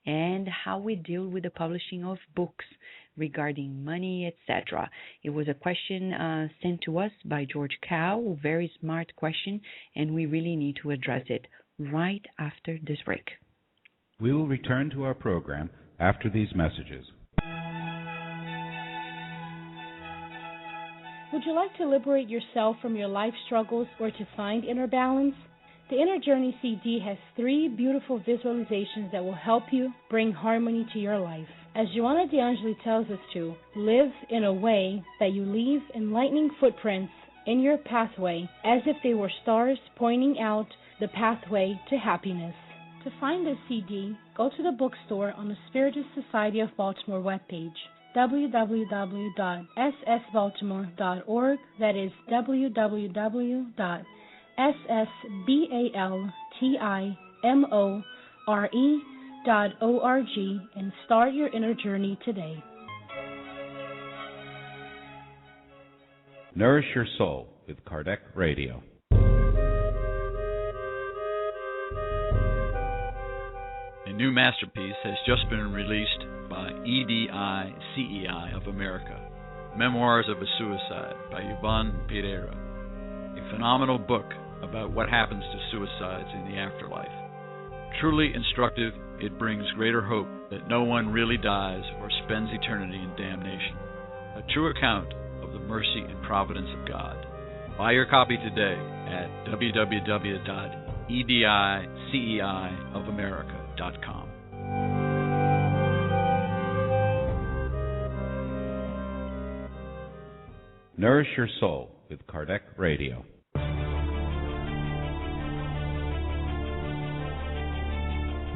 C: and how we deal with the publishing of books regarding money, etc. It was a question sent to us by George Cow, a very smart question, and we really need to address it right after this break.
B: We will return to our program after these messages.
I: Would you like to liberate yourself from your life struggles or to find inner balance? The Inner Journey CD has 3 beautiful visualizations that will help you bring harmony to your life. As Joanna DeAngeli tells us to, live in a way that you leave enlightening footprints in your pathway as if they were stars pointing out the pathway to happiness. To find this CD, go to the bookstore on the Spiritist Society of Baltimore webpage, www.ssbaltimore.org. That is www.ssbaltimore.org, and start your inner journey today.
B: Nourish Your Soul with Kardec Radio.
F: A new masterpiece has just been released by EDI-CEI of America, Memoirs of a Suicide by Yvonne Pereira, a phenomenal book about what happens to suicides in the afterlife. Truly instructive, it brings greater hope that no one really dies or spends eternity in damnation. A true account of the mercy and providence of God. Buy your copy today at www.ediceiofamerica.com.
B: Nourish Your Soul with Kardec Radio.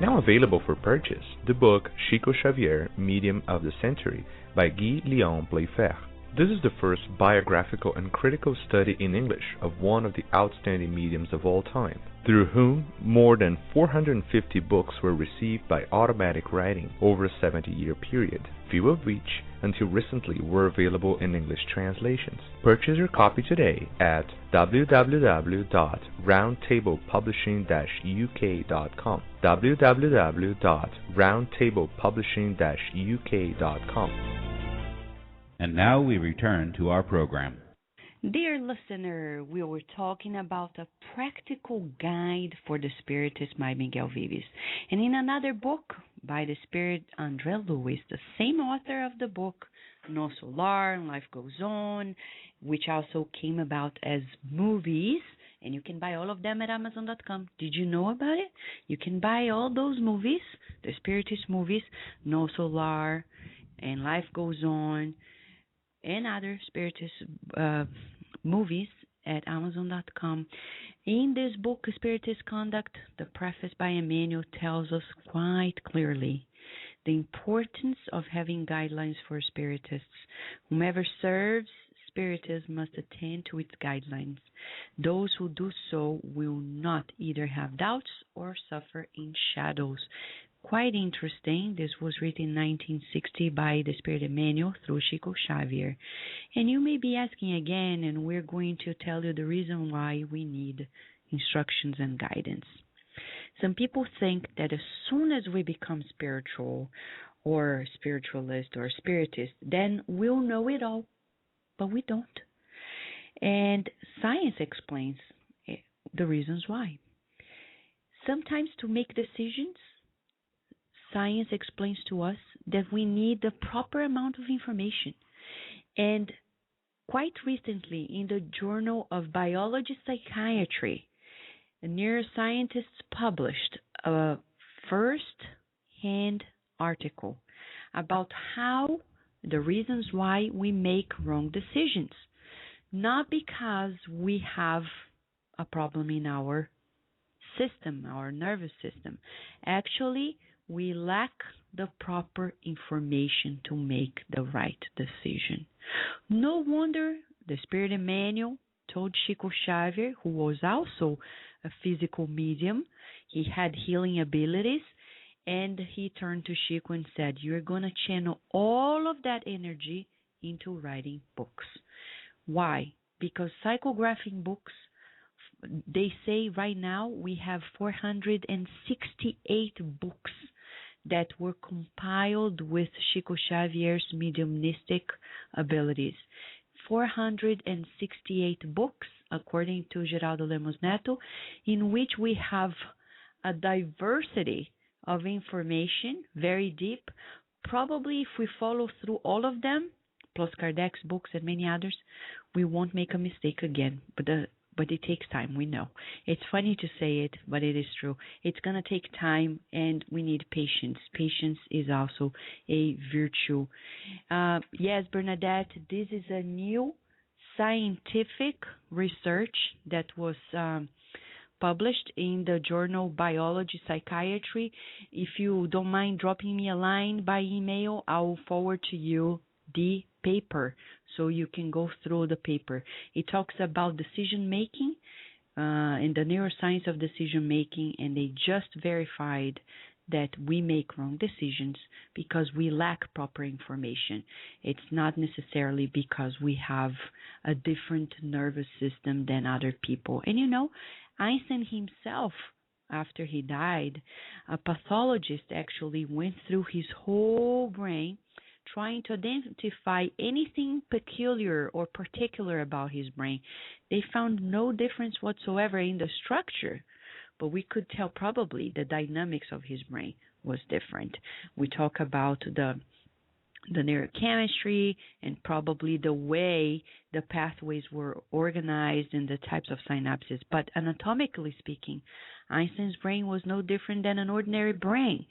J: Now available for purchase, the book Chico Xavier, Medium of the Century by Guy Léon Playfair. This is the first biographical and critical study in English of one of the outstanding mediums of all time, through whom more than 450 books were received by automatic writing over a 70-year period, few of which until recently were available in English translations. Purchase your copy today at www.roundtablepublishing-uk.com, www.roundtablepublishing-uk.com.
B: And now we return to our program.
C: Dear listener, we were talking about a practical guide for the Spiritist by Miguel Vives. And in another book by the Spirit André Luiz, the same author of the book, No Solar and Life Goes On, which also came about as movies, and you can buy all of them at Amazon.com. Did you know about it? You can buy all those movies, the Spiritist movies, No Solar and Life Goes On, and other Spiritist movies at Amazon.com. In this book, Spiritist Conduct, the preface by Emmanuel tells us quite clearly the importance of having guidelines for Spiritists. Whomever serves Spiritism must attend to its guidelines. Those who do so will not either have doubts or suffer in shadows. quite interesting. This was written in 1960 by the Spirit Emmanuel through Chico Xavier. And you may be asking again, and we're going to tell you the reason why we need instructions and guidance. Some people think that as soon as we become spiritual or spiritualist or spiritist, then we'll know it all, but we don't. And science explains the reasons why. Sometimes to make decisions, science explains to us that we need the proper amount of information. And quite recently, in the Journal of Biology Psychiatry, the neuroscientists published a first-hand article about how the reasons why we make wrong decisions. Not because we have a problem in our system, our nervous system. Actually, we lack the proper information to make the right decision. No wonder the Spirit Emmanuel told Chico Xavier, who was also a physical medium, he had healing abilities, and he turned to Chico and said, you're going to channel all of that energy into writing books. Why? Because psychographing books, they say right now we have 468 books that were compiled with Chico Xavier's mediumistic abilities. 468 books, according to Geraldo Lemos Neto, in which we have a diversity of information, very deep. Probably if we follow through all of them, plus Kardec's books and many others, we won't make a mistake again. But it takes time, we know. It's funny to say it, but it is true. It's going to take time, and we need patience. Patience is also a virtue. Yes, Bernadette, this is a new scientific research that was published in the journal Biology Psychiatry. If you don't mind dropping me a line by email, I'll forward to you the paper so you can go through the paper. It talks about decision making and the neuroscience of decision making, and they just verified that we make wrong decisions because we lack proper information. It's not necessarily because we have a different nervous system than other people. And you know, Einstein himself, after he died, a pathologist actually went through his whole brain trying to identify anything peculiar or particular about his brain. They found no difference whatsoever in the structure, but we could tell probably the dynamics of his brain was different. We talk about the neurochemistry and probably the way the pathways were organized and the types of synapses. But anatomically speaking, Einstein's brain was no different than an ordinary brain.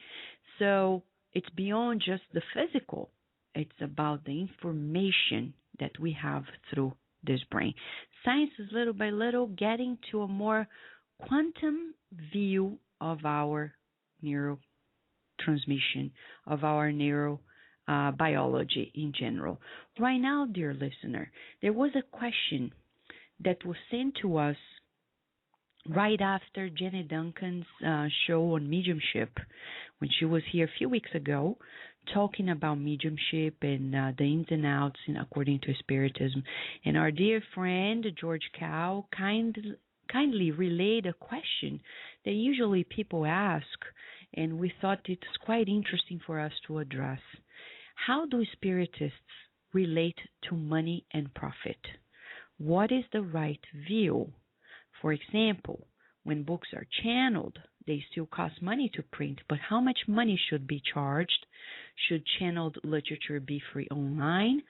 C: So it's beyond just the physical. It's about the information that we have through this brain. Science is little by little getting to a more quantum view of our neurotransmission, of our neurobiology in general. Right now, dear listener, there was a question that was sent to us right after Jenny Duncan's show on mediumship, when she was here a few weeks ago, talking about mediumship and the ins and outs according to Spiritism. And our dear friend, George Cow, kindly relayed a question that usually people ask, and we thought it's quite interesting for us to address. How do Spiritists relate to money and profit? What is the right view? For example, when books are channeled, they still cost money to print, but how much money should be charged? Should channeled literature be free online?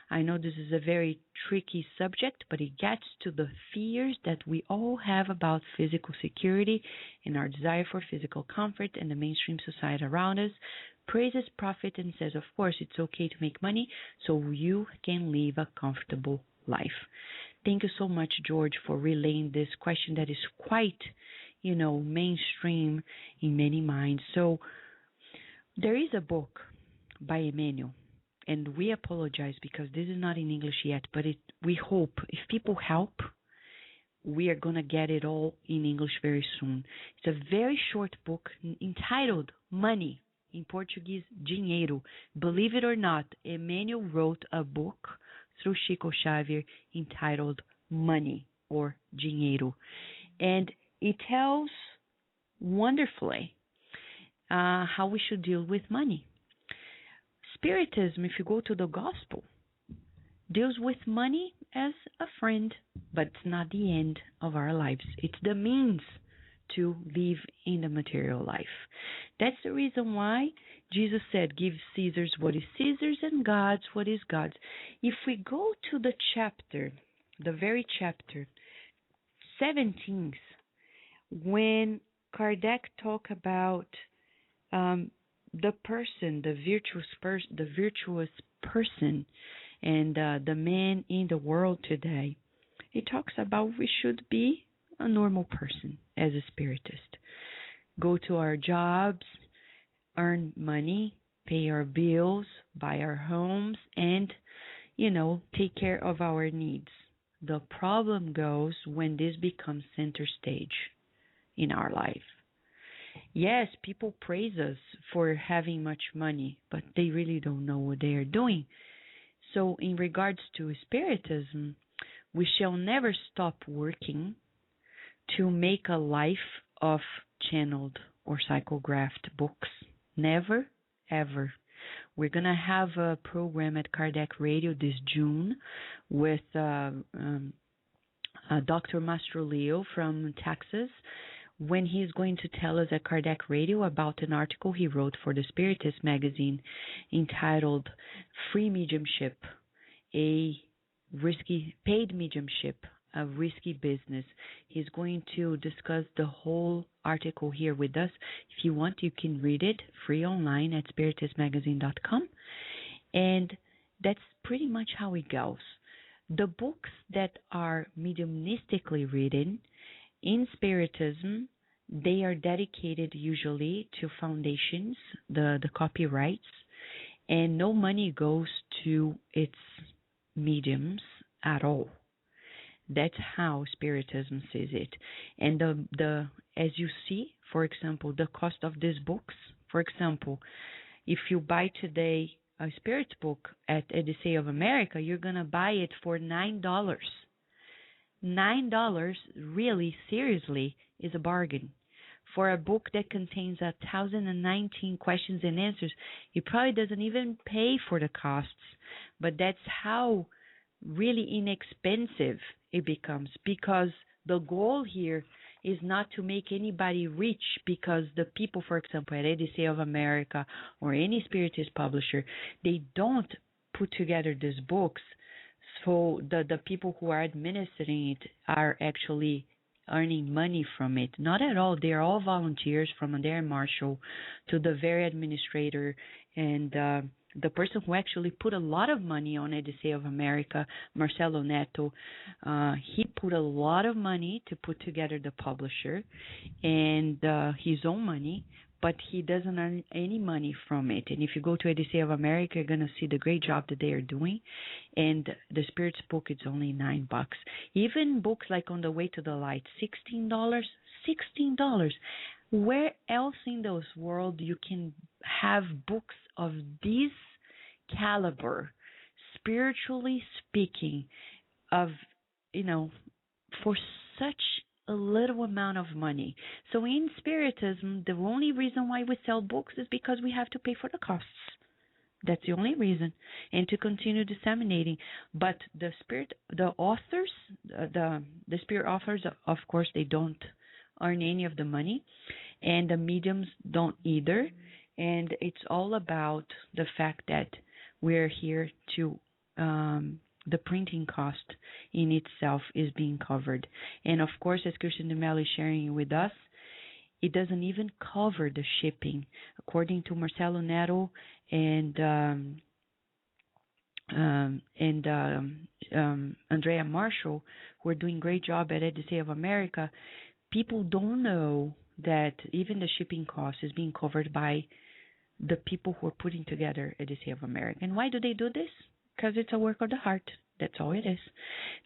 C: I know this is a very tricky subject, but it gets to the fears that we all have about physical security and our desire for physical comfort, and the mainstream society around us praises profit and says, of course, it's okay to make money so you can live a comfortable life. Thank you so much, George, for relaying this question that is quite, mainstream in many minds. So there is a book by Emmanuel, and we apologize because this is not in English yet, but we hope if people help, we are going to get it all in English very soon. It's a very short book entitled Money, in Portuguese, Dinheiro. Believe it or not, Emmanuel wrote a book through Chico Xavier entitled Money or Dinheiro. And it tells wonderfully how we should deal with money. Spiritism, if you go to the gospel, deals with money as a friend, but it's not the end of our lives. It's the means to live in the material life. That's the reason why Jesus said, give Caesar's what is Caesar's and God's what is God's. If we go to the chapter, the very chapter, 17th, when Kardec talked about the person, the virtuous person, and the man in the world today, he talks about we should be a normal person as a spiritist. Go to our jobs, earn money, pay our bills, buy our homes, and, take care of our needs. The problem goes when this becomes center stage in our life. Yes, people praise us for having much money, but they really don't know what they are doing. So in regards to Spiritism, we shall never stop working to make a life of channeled or psychographed books. Never, ever. We're going to have a program at Kardec Radio this June with Dr. Mastro Leo from Texas, when he's going to tell us at Kardec Radio about an article he wrote for the Spiritist magazine entitled Free Mediumship, a risky paid mediumship, a risky business. He's going to discuss the whole article here with us. If you want, you can read it free online at spiritistmagazine.com. And that's pretty much how it goes. The books that are mediumistically written in Spiritism, they are dedicated usually to foundations, the copyrights, and no money goes to its mediums at all. That's how Spiritism sees it. And the as you see, for example, the cost of these books. For example, if you buy today a Spirit book at Odyssey of America, you're going to buy it for $9. $9 really, seriously, is a bargain. For a book that contains 1,019 questions and answers, it probably doesn't even pay for the costs. But that's how really inexpensive it becomes, because the goal here is not to make anybody rich, because the people, for example, at Odyssey of America or any Spiritist publisher, they don't put together these books so the people who are administering it are actually earning money from it. Not at all. They are all volunteers, from their marshal to the very administrator and the person who actually put a lot of money on Odyssey of America, Marcelo Neto. He put a lot of money to put together the publisher and his own money, but he doesn't earn any money from it. And if you go to Odyssey of America, you're going to see the great job that they are doing. And the Spirit's book, it's only $9. Even books like On the Way to the Light, $16. $16. Where else in this world you can have books of this caliber, spiritually speaking, of, for such a little amount of money? So in Spiritism, the only reason why we sell books is because we have to pay for the costs. That's the only reason, and to continue disseminating. But the Spirit authors, of course, they don't earn any of the money, and the mediums don't either. And it's all about the fact that we're here to the printing cost in itself is being covered. And of course, as Christian de Mello is sharing with us, it doesn't even cover the shipping. According to Marcelo Neto and Andrea Marshall, who are doing a great job at Odyssey of America, people don't know that even the shipping cost is being covered by the people who are putting together Odyssey of America. And why do they do this? Because it's a work of the heart. That's all it is.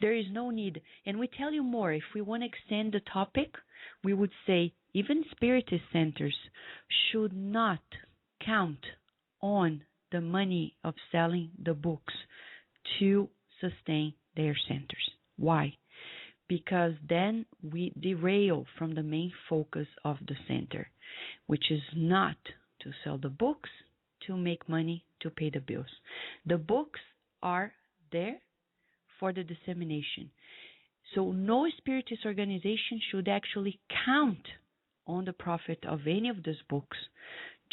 C: There is no need. And we tell you more. If we want to extend the topic, we would say even Spiritist centers should not count on the money of selling the books to sustain their centers. Why? Because then we derail from the main focus of the center, which is not to sell the books, to make money, to pay the bills. The books are there for the dissemination. So no Spiritist organization should actually count on the profit of any of these books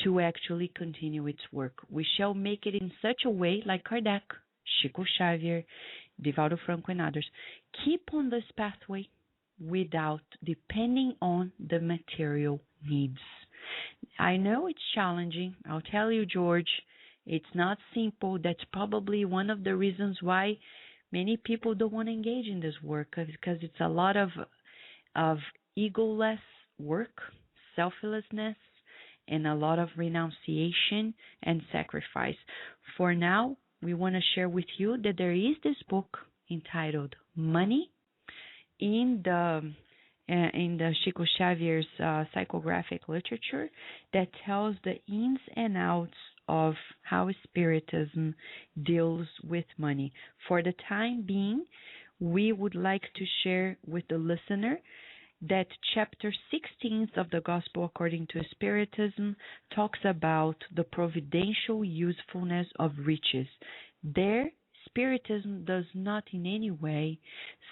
C: to actually continue its work. We shall make it in such a way like Kardec, Chico Xavier, Divaldo Franco, and others. Keep on this pathway without depending on the material needs. I know it's challenging. I'll tell you, George, it's not simple. That's probably one of the reasons why many people don't want to engage in this work, because it's a lot of egoless work, selflessness, and a lot of renunciation and sacrifice. For now, we want to share with you that there is this book entitled Money in the Chico Xavier's psychographic literature that tells the ins and outs of how Spiritism deals with money. For the time being, we would like to share with the listener that chapter 16 of the Gospel According to Spiritism talks about the providential usefulness of riches. There, Spiritism does not in any way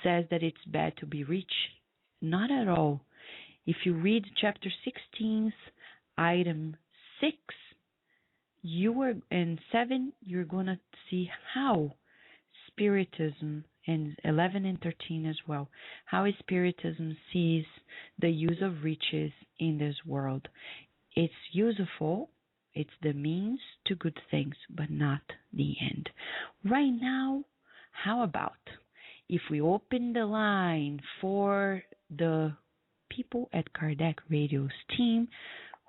C: says that it's bad to be rich. Not at all. If you read chapter 16, item 6, and 7, you're going to see how Spiritism, and 11 and 13 as well, how Spiritism sees the use of riches in this world. It's useful, it's the means to good things, but not the end. Right now, how about if we open the line for the people at Kardec Radio's team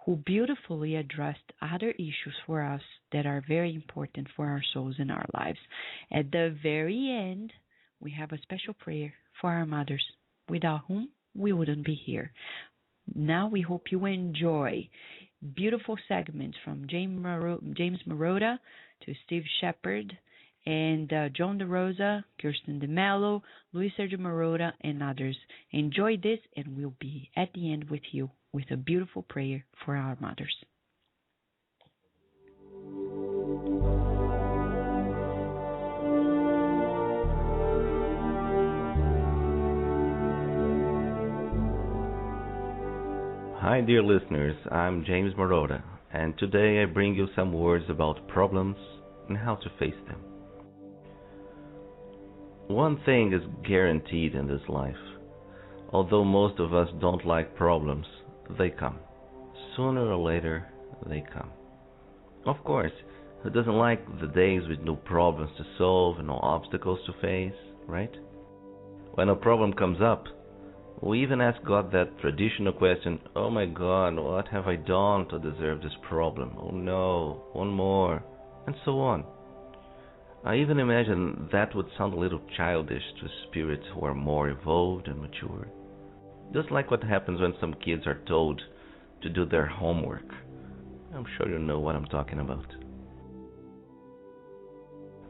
C: who beautifully addressed other issues for us that are very important for our souls and our lives. At the very end, we have a special prayer for our mothers, without whom we wouldn't be here. Now we hope you enjoy beautiful segments from James Marotta to Steve Shepard and John DeRosa, Kirsten DeMello, Luis Sergio Marotta, and others. Enjoy this, and we'll be at the end with you with a beautiful prayer for our mothers.
K: Hi dear listeners, I'm James Marotta, and today I bring you some words about problems and how to face them. One thing is guaranteed in this life. Although most of us don't like problems, they come. Sooner or later, they come. Of course, who doesn't like the days with no problems to solve and no obstacles to face, right? When a problem comes up, we even ask God that traditional question, oh my God, what have I done to deserve this problem? Oh no, one more, and so on. I even imagine that would sound a little childish to spirits who are more evolved and mature. Just like what happens when some kids are told to do their homework. I'm sure you know what I'm talking about.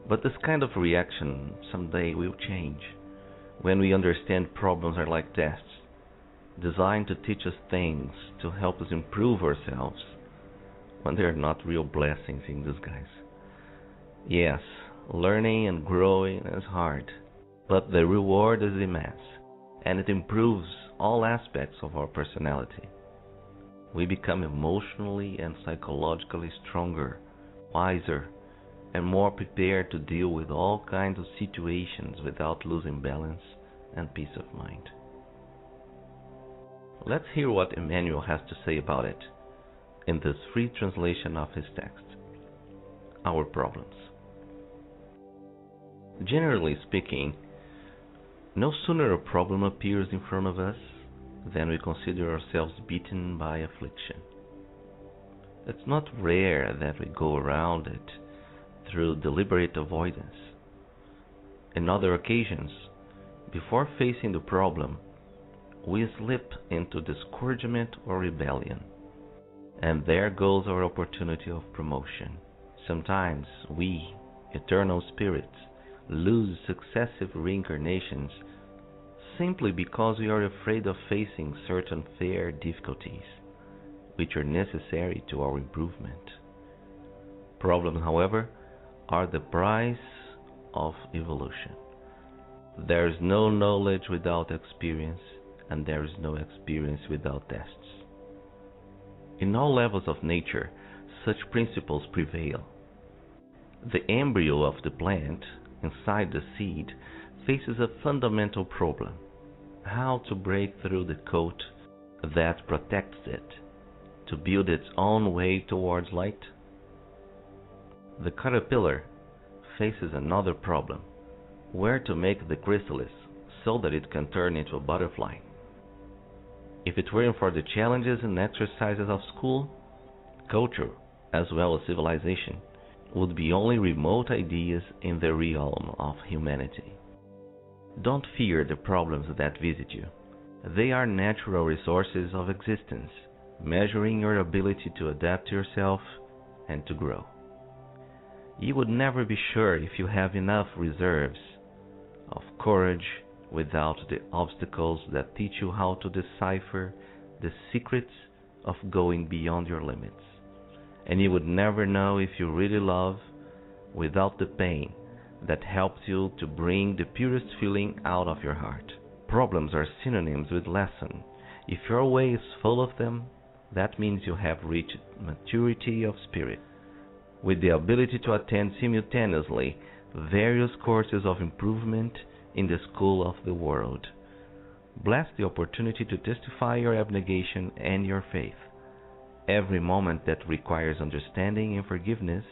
K: But this kind of reaction someday will change when we understand problems are like tests, designed to teach us things to help us improve ourselves, when they are not real blessings in disguise. Yes, learning and growing is hard, but the reward is immense, and it improves all aspects of our personality. We become emotionally and psychologically stronger, wiser, and more prepared to deal with all kinds of situations without losing balance and peace of mind. Let's hear what Emmanuel has to say about it in this free translation of his text, Our Problems. Generally speaking, no sooner a problem appears in front of us than we consider ourselves beaten by affliction. It's not rare that we go around it through deliberate avoidance. In other occasions, before facing the problem, we slip into discouragement or rebellion, and there goes our opportunity of promotion. Sometimes we, eternal spirits, lose successive reincarnations simply because we are afraid of facing certain fair difficulties, which are necessary to our improvement. Problems, however, are the price of evolution. There is no knowledge without experience, and there is no experience without tests. In all levels of nature, such principles prevail. The embryo of the plant, inside the seed, faces a fundamental problem: how to break through the coat that protects it, to build its own way towards light. The caterpillar faces another problem: where to make the chrysalis so that it can turn into a butterfly. If it weren't for the challenges and exercises of school, culture, as well as civilization, would be only remote ideas in the realm of humanity. Don't fear the problems that visit you. They are natural resources of existence, measuring your ability to adapt to yourself and to grow. You would never be sure if you have enough reserves of courage without the obstacles that teach you how to decipher the secrets of going beyond your limits. And you would never know if you really love without the pain that helps you to bring the purest feeling out of your heart. Problems are synonyms with lesson. If your way is full of them, that means you have reached maturity of spirit, with the ability to attend simultaneously various courses of improvement in the school of the world. Bless the opportunity to testify your abnegation and your faith. Every moment that requires understanding and forgiveness,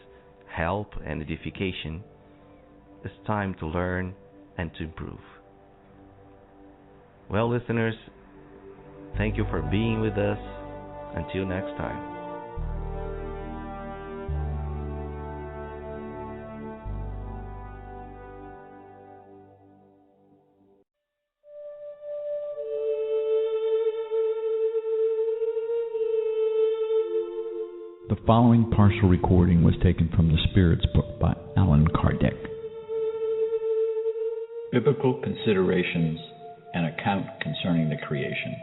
K: help and edification, is time to learn and to improve. Well, listeners, thank you for being with us. Until next time.
L: The following partial recording was taken from the Spirit's book by Allan Kardec.
M: Biblical Considerations, an Account Concerning the Creation.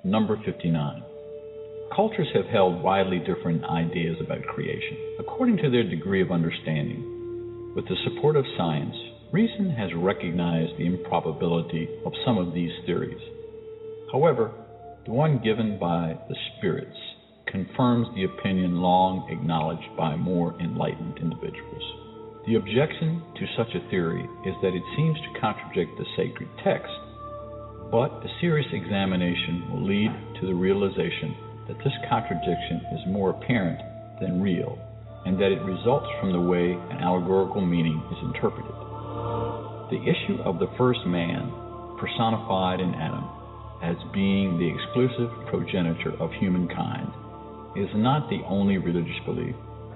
M: Number 59. Cultures have held widely different ideas about creation, according to their degree of understanding. With the support of science, reason has recognized the improbability of some of these theories. However, the one given by the spirits confirms the opinion long acknowledged by more enlightened individuals. The objection to such a theory is that it seems to contradict the sacred text, but a serious examination will lead to the realization that this contradiction is more apparent than real, and that it results from the way an allegorical meaning is interpreted. The issue of the first man, personified in Adam as being the exclusive progenitor of humankind, is not the only religious belief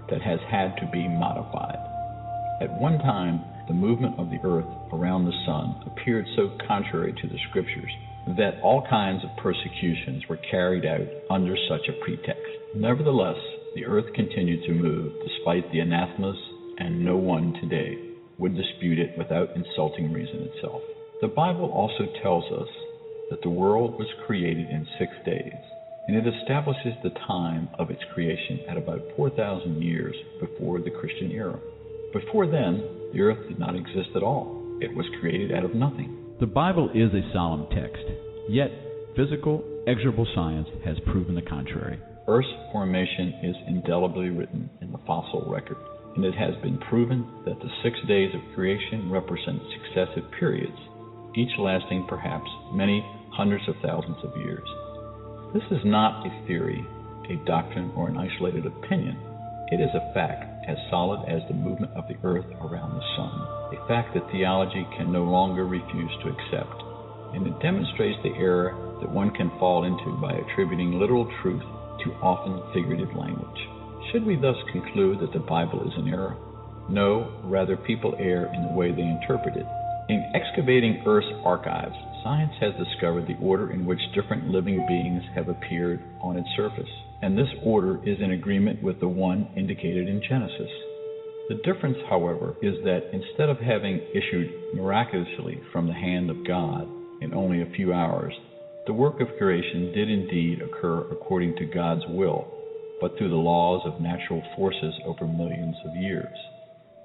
M: that has had to be modified. At one time, the movement of the earth around the sun appeared so contrary to the scriptures that all kinds of persecutions were carried out under such a pretext. Nevertheless, the earth continued to move despite the anathemas, and no one today would dispute it without insulting reason itself. The Bible also tells us that the world was created in 6 days, and it establishes the time of its creation at about 4,000 years before the Christian era. Before then, the earth did not exist at all. It was created out of nothing.
L: The Bible is a solemn text, yet physical, exorable science has proven the contrary.
M: Earth's formation is indelibly written in the fossil record, and it has been proven that the 6 days of creation represent successive periods, each lasting perhaps many hundreds of thousands of years. This is not a theory, a doctrine, or an isolated opinion. It is a fact as solid as the movement of the earth around the sun, a fact that theology can no longer refuse to accept, and it demonstrates the error that one can fall into by attributing literal truth to often figurative language. Should we thus conclude that the Bible is an error? No, rather people err in the way they interpret it. In excavating Earth's archives, science has discovered the order in which different living beings have appeared on its surface, and this order is in agreement with the one indicated in Genesis. The difference, however, is that instead of having issued miraculously from the hand of God in only a few hours, the work of creation did indeed occur according to God's will, but through the laws of natural forces over millions of years.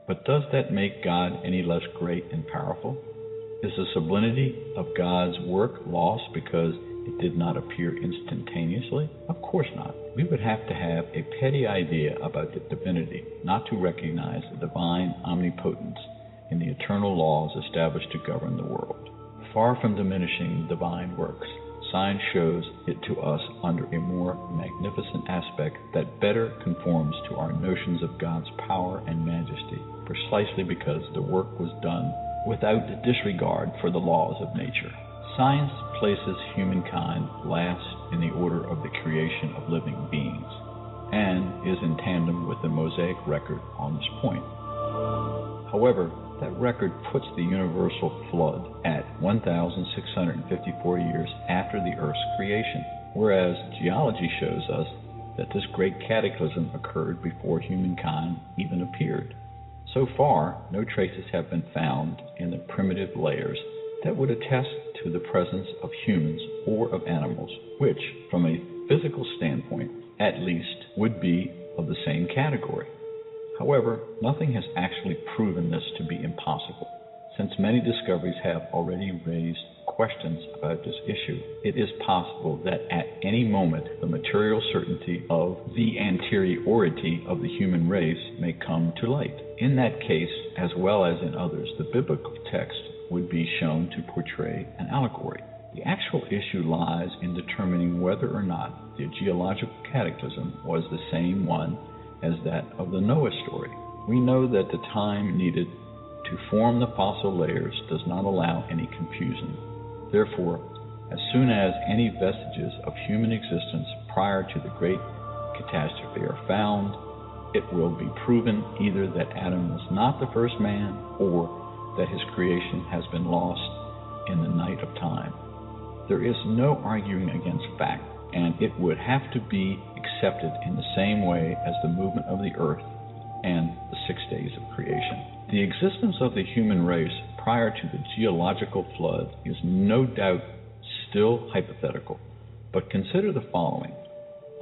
M: But does that make God any less great and powerful? Is the sublimity of God's work lost because it did not appear instantaneously? Of course not. We would have to have a petty idea about the divinity not to recognize the divine omnipotence in the eternal laws established to govern the world. Far from diminishing divine works, science shows it to us under a more magnificent aspect that better conforms to our notions of God's power and majesty, precisely because the work was done without disregard for the laws of nature. Science places humankind last in the order of the creation of living beings, and is in tandem with the Mosaic record on this point. However, that record puts the universal flood at 1,654 years after the Earth's creation, whereas geology shows us that this great cataclysm occurred before humankind even appeared. So far, no traces have been found in the primitive layers that would attest to the presence of humans or of animals, which, from a physical standpoint, at least, would be of the same category. However, nothing has actually proven this to be impossible. Since many discoveries have already raised questions about this issue, it is possible that at any moment the material certainty of the anteriority of the human race may come to light. In that case, as well as in others, the biblical text would be shown to portray an allegory. The actual issue lies in determining whether or not the geological cataclysm was the same one as that of the Noah story. We know that the time needed to form the fossil layers does not allow any confusion. Therefore, as soon as any vestiges of human existence prior to the great catastrophe are found, it will be proven either that Adam was not the first man, or that his creation has been lost in the night of time. There is no arguing against fact, and it would have to be accepted in the same way as the movement of the earth and the 6 days of creation. The existence of the human race prior to the geological flood is no doubt still hypothetical, but consider the following.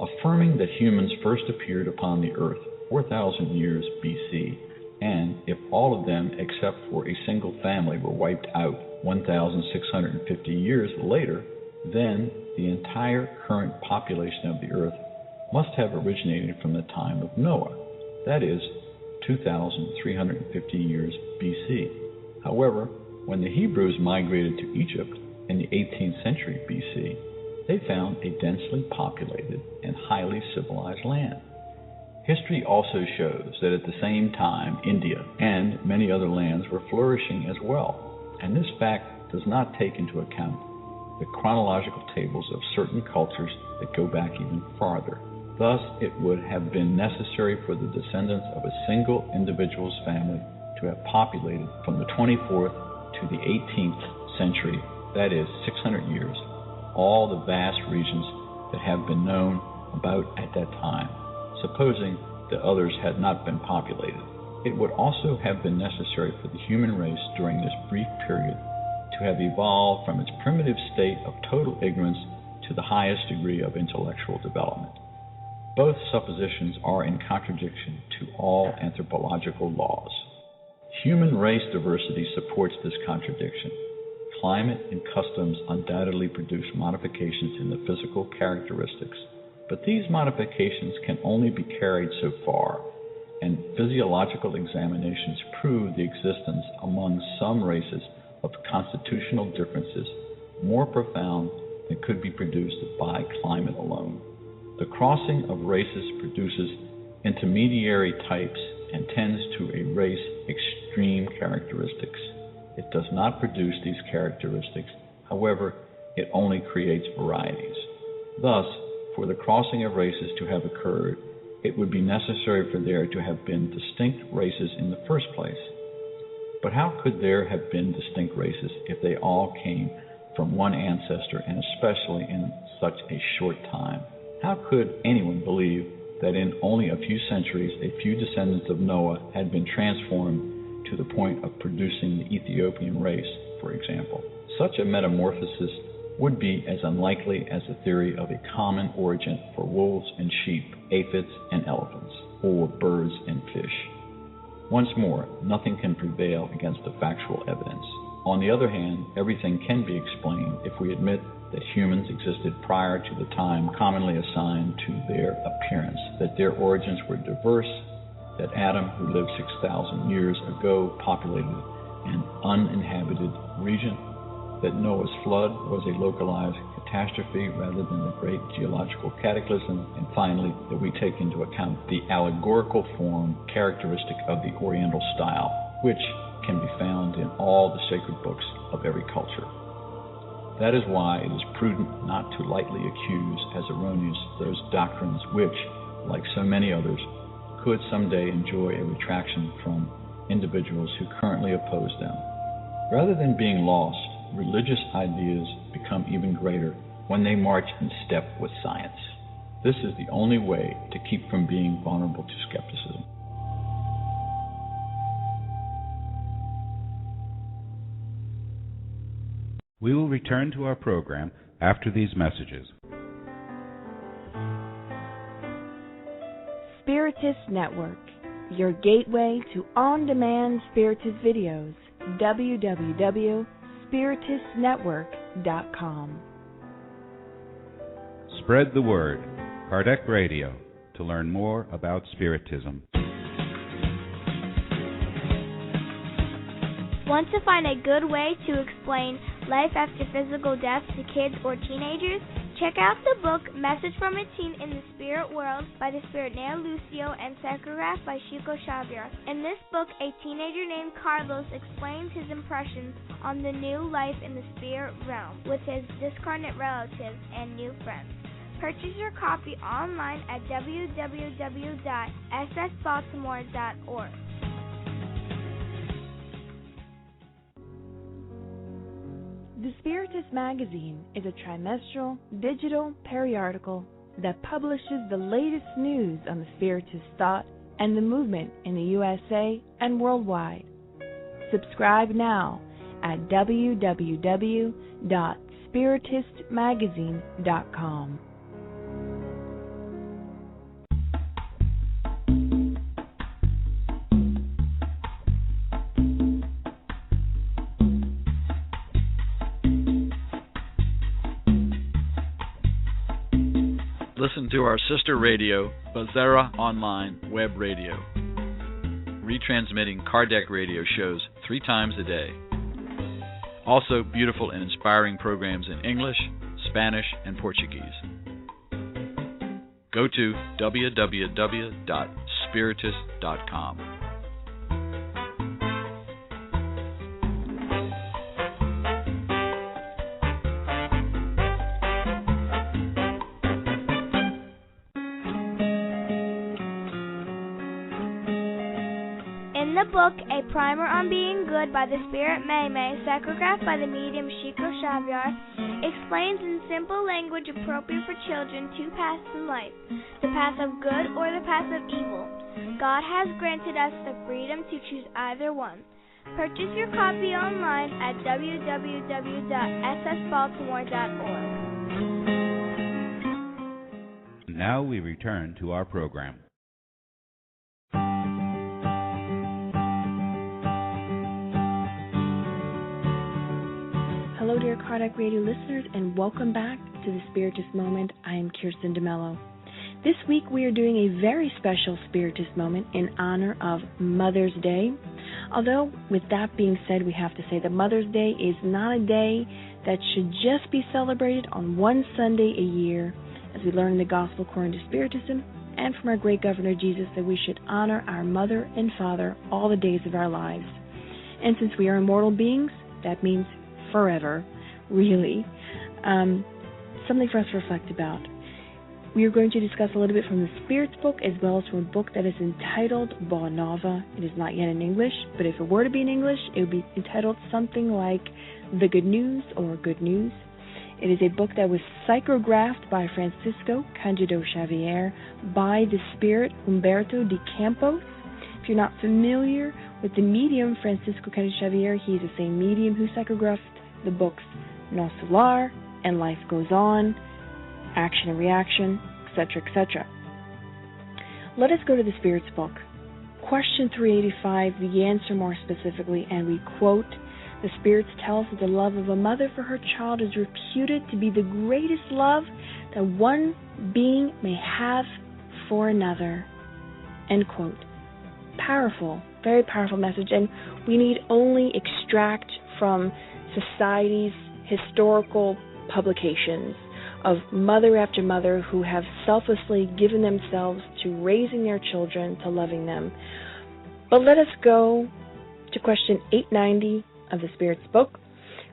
M: Affirming that humans first appeared upon the earth 4,000 years BC, and if all of them except for a single family were wiped out 1,650 years later, then the entire current population of the earth must have originated from the time of Noah, that is, 2,350 years BC. However, when the Hebrews migrated to Egypt in the 18th century BC, they found a densely populated and highly civilized land. History also shows that at the same time India and many other lands were flourishing as well, and this fact does not take into account the chronological tables of certain cultures that go back even farther. Thus, it would have been necessary for the descendants of a single individual's family to have populated from the 24th to the 18th century, that is, 600 years, all the vast regions that have been known about at that time, supposing that others had not been populated. It would also have been necessary for the human race during this brief period to have evolved from its primitive state of total ignorance to the highest degree of intellectual development. Both suppositions are in contradiction to all anthropological laws. Human race diversity supports this contradiction. Climate and customs undoubtedly produce modifications in the physical characteristics, but these modifications can only be carried so far, and physiological examinations prove the existence among some races of constitutional differences more profound than could be produced by climate alone. The crossing of races produces intermediary types and tends to erase extreme characteristics. It does not produce these characteristics, however, it only creates varieties. Thus, for the crossing of races to have occurred, it would be necessary for there to have been distinct races in the first place. But how could there have been distinct races if they all came from one ancestor, and especially in such a short time? How could anyone believe that in only a few centuries a few descendants of Noah had been transformed to the point of producing the Ethiopian race, for example? Such a metamorphosis would be as unlikely as the theory of a common origin for wolves and sheep, aphids and elephants, or birds and fish. Once more, nothing can prevail against the factual evidence. On the other hand, everything can be explained if we admit that humans existed prior to the time commonly assigned to their appearance, that their origins were diverse, that Adam, who lived 6,000 years ago, populated an uninhabited region, that Noah's flood was a localized catastrophe rather than a great geological cataclysm, and finally, that we take into account the allegorical form characteristic of the Oriental style, which can be found in all the sacred books of every culture. That is why it is prudent not to lightly accuse as erroneous those doctrines which, like so many others, could someday enjoy a retraction from individuals who currently oppose them. Rather than being lost, religious ideas become even greater when they march in step with science. This is the only way to keep from being vulnerable to skepticism.
B: We will return to our program after these messages.
A: Spiritist Network, your gateway to on-demand Spiritist videos. www.spiritistnetwork.com.
B: Spread the word. Kardec Radio, to learn more about Spiritism.
N: Want to find a good way to explain life after physical death to kids or teenagers? Check out the book Message from a Teen in the Spirit World by the Spirit Neo Lucio and psychographed by Chico Xavier. In this book, a teenager named Carlos explains his impressions on the new life in the spirit realm with his discarnate relatives and new friends. Purchase your copy online at www.ssbaltimore.org.
A: The Spiritist magazine is a trimestral, digital periodical that publishes the latest news on the Spiritist thought and the movement in the USA and worldwide. Subscribe now at www.spiritistmagazine.com.
F: Listen to our sister radio, Bazera Online Web Radio, retransmitting Kardec radio shows 3 times a day. Also, beautiful and inspiring programs in English, Spanish, and Portuguese. Go to www.spiritist.com.
N: In the book, A Primer on Being Good by the Spirit May, psychographed by the medium Chico Xavier, explains in simple language appropriate for children 2 paths in life, the path of good or the path of evil. God has granted us the freedom to choose either one. Purchase your copy online at www.ssbaltimore.org.
B: Now we return to our program.
A: Hello, dear Kardec Radio listeners, and welcome back to the Spiritist Moment. I am Kirsten DeMello. This week we are doing a very special Spiritist Moment in honor of Mother's Day. Although, with that being said, we have to say that Mother's Day is not a day that should just be celebrated on one Sunday a year, as we learn in the Gospel according to Spiritism and from our great Governor Jesus that we should honor our mother and father all the days of our lives. And since we are immortal beings, that means forever, really. Something for us to reflect about. We are going to discuss a little bit from the Spirit's book as well as from a book that is entitled Boa Nova. It is not yet in English, but if it were to be in English, it would be entitled something like The Good News or Good News. It is a book that was psychographed by Francisco Cândido Xavier by the Spirit Humberto de Campos. If you're not familiar with the medium Francisco Cândido Xavier, he is the same medium who psychographed the books Nosso Lar and Life Goes On, Action and Reaction, etc., etc. Let us go to the Spirit's book. Question 385, the answer more specifically, and we quote, "The Spirits tell us that the love of a mother for her child is reputed to be the greatest love that one being may have for another." End quote. Powerful, very powerful message, and we need only extract from society's historical publications of mother after mother who have selflessly given themselves to raising their children, to loving them. But let us go to question 890 of the Spirit's book.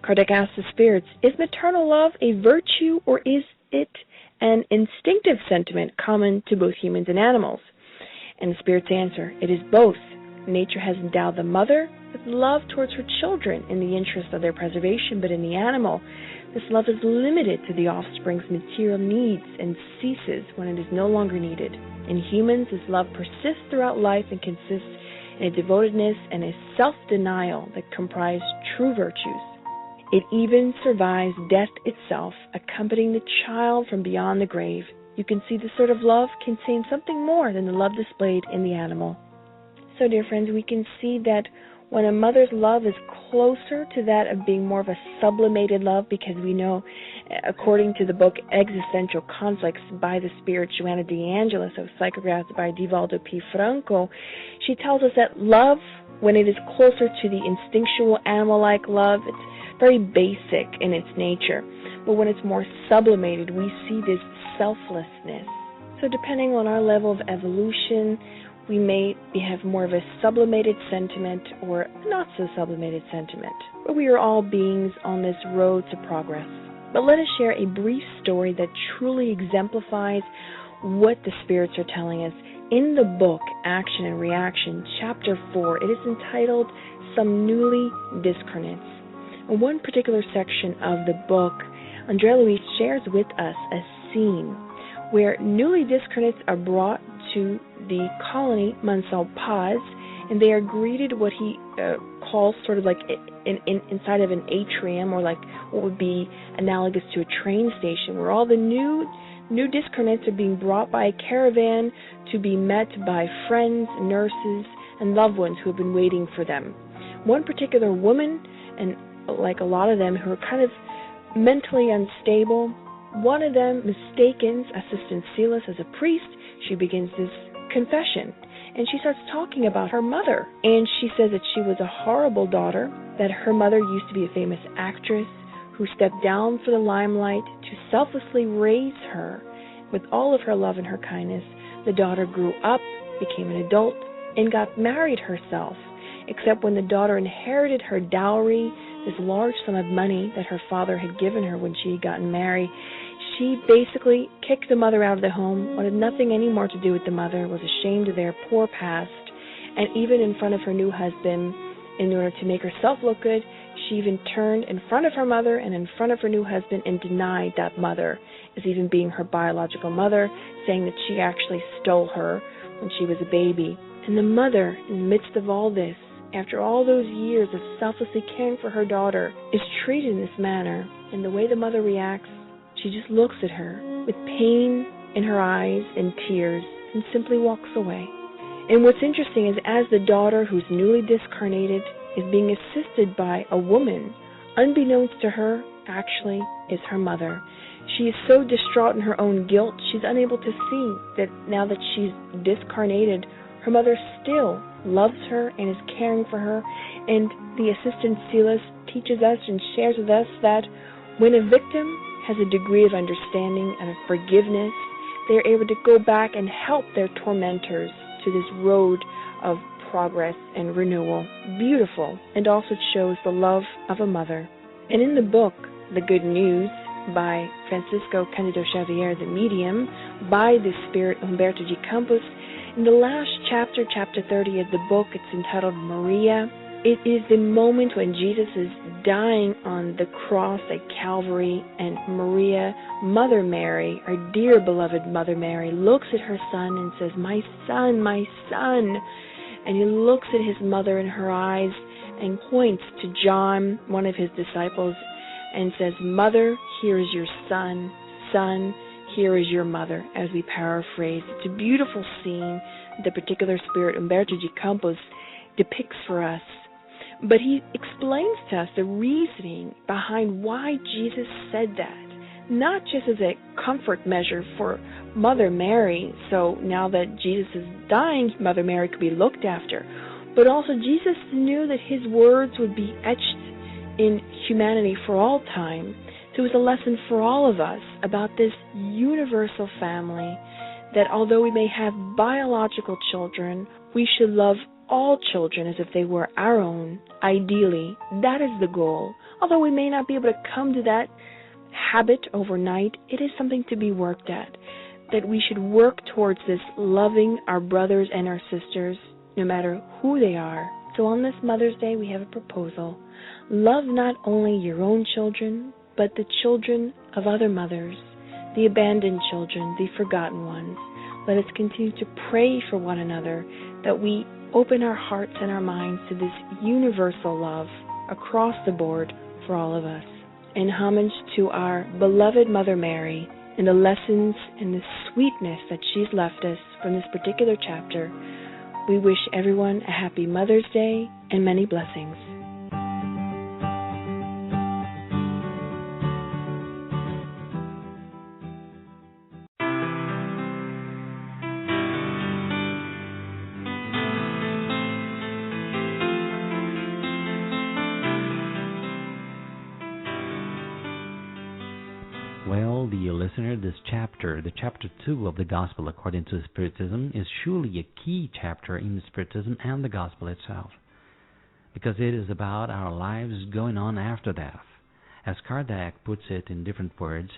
A: Kardec asks the Spirits, is maternal love a virtue or is it an instinctive sentiment common to both humans and animals? And the Spirits answer, it is both. Nature has endowed the mother with love towards her children in the interest of their preservation, but in the animal, this love is limited to the offspring's material needs and ceases when it is no longer needed. In humans, this love persists throughout life and consists in a devotedness and a self-denial that comprise true virtues. It even survives death itself, accompanying the child from beyond the grave. You can see this sort of love contains something more than the love displayed in the animal. So, dear friends, we can see that when a mother's love is closer to that of being more of a sublimated love, because we know, according to the book Existential Conflicts by the Spirit Joanna de Angelis, so psychographed by Divaldo P. Franco, she tells us that love, when it is closer to the instinctual animal-like love, it's very basic in its nature. But when it's more sublimated, we see this selflessness. So depending on our level of evolution, we may have more of a sublimated sentiment or not so sublimated sentiment. But we are all beings on this road to progress. But let us share a brief story that truly exemplifies what the Spirits are telling us. In the book, Action and Reaction, Chapter 4, it is entitled Some Newly Discarnates. In one particular section of the book, Andrea Luis shares with us a scene where newly discarnates are brought to the colony Mansell Paz, and they are greeted what he calls sort of like inside of an atrium, or like what would be analogous to a train station, where all the new discarnates are being brought by a caravan to be met by friends, nurses, and loved ones who have been waiting for them. One particular woman, and like a lot of them who are kind of mentally unstable, one of them mistakes Assistant Silas as a priest. She begins this confession, and she starts talking about her mother. And she says that she was a horrible daughter, that her mother used to be a famous actress who stepped down for the limelight to selflessly raise her with all of her love and her kindness. The daughter grew up, became an adult, and got married herself, except when the daughter inherited her dowry, this large sum of money that her father had given her when she had gotten married. She basically kicked the mother out of the home, wanted nothing any more to do with the mother, was ashamed of their poor past, and even in front of her new husband, in order to make herself look good, she even turned in front of her mother and in front of her new husband and denied that mother as even being her biological mother, saying that she actually stole her when she was a baby. And the mother, in the midst of all this, after all those years of selflessly caring for her daughter, is treated in this manner. And the way the mother reacts, she just looks at her with pain in her eyes and tears and simply walks away. And what's interesting is as the daughter, who's newly discarnated, is being assisted by a woman, unbeknownst to her, actually is her mother. She is so distraught in her own guilt, she's unable to see that now that she's discarnated, her mother still loves her and is caring for her. And the Assistant Silas teaches us and shares with us that when a victim has a degree of understanding and of forgiveness, they are able to go back and help their tormentors to this road of progress and renewal. Beautiful, and also shows the love of a mother. And in the book, The Good News, by Francisco Cândido Xavier, the medium, by the spirit Humberto de Campos. In the last chapter, chapter 30 of the book, it's entitled Maria. It is the moment when Jesus is dying on the cross at Calvary, and Maria, Mother Mary, our dear beloved Mother Mary, looks at her son and says, my son, my son. And he looks at his mother in her eyes and points to John, one of his disciples, and says, Mother, here is your son. Son, here is your mother, as we paraphrase. It's a beautiful scene the particular spirit Humberto de Campos depicts for us. But he explains to us the reasoning behind why Jesus said that, not just as a comfort measure for Mother Mary, so now that Jesus is dying, Mother Mary could be looked after, but also Jesus knew that his words would be etched in humanity for all time. So it was a lesson for all of us about this universal family, that although we may have biological children, we should love all children as if they were our own. Ideally, that is the goal. Although we may not be able to come to that habit overnight, it is something to be worked at. That we should work towards this, loving our brothers and our sisters, no matter who they are. So on this Mother's Day, we have a proposal. Love not only your own children, but the children of other mothers, the abandoned children, the forgotten ones. Let us continue to pray for one another, that we open our hearts and our minds to this universal love across the board for all of us. In homage to our beloved Mother Mary and the lessons and the sweetness that she's left us from this particular chapter, we wish everyone a happy Mother's Day and many blessings.
O: Well, dear listener, this chapter, the chapter 2 of the Gospel according to Spiritism, is surely a key chapter in Spiritism and the Gospel itself, because it is about our lives going on after death. As Kardec puts it in different words,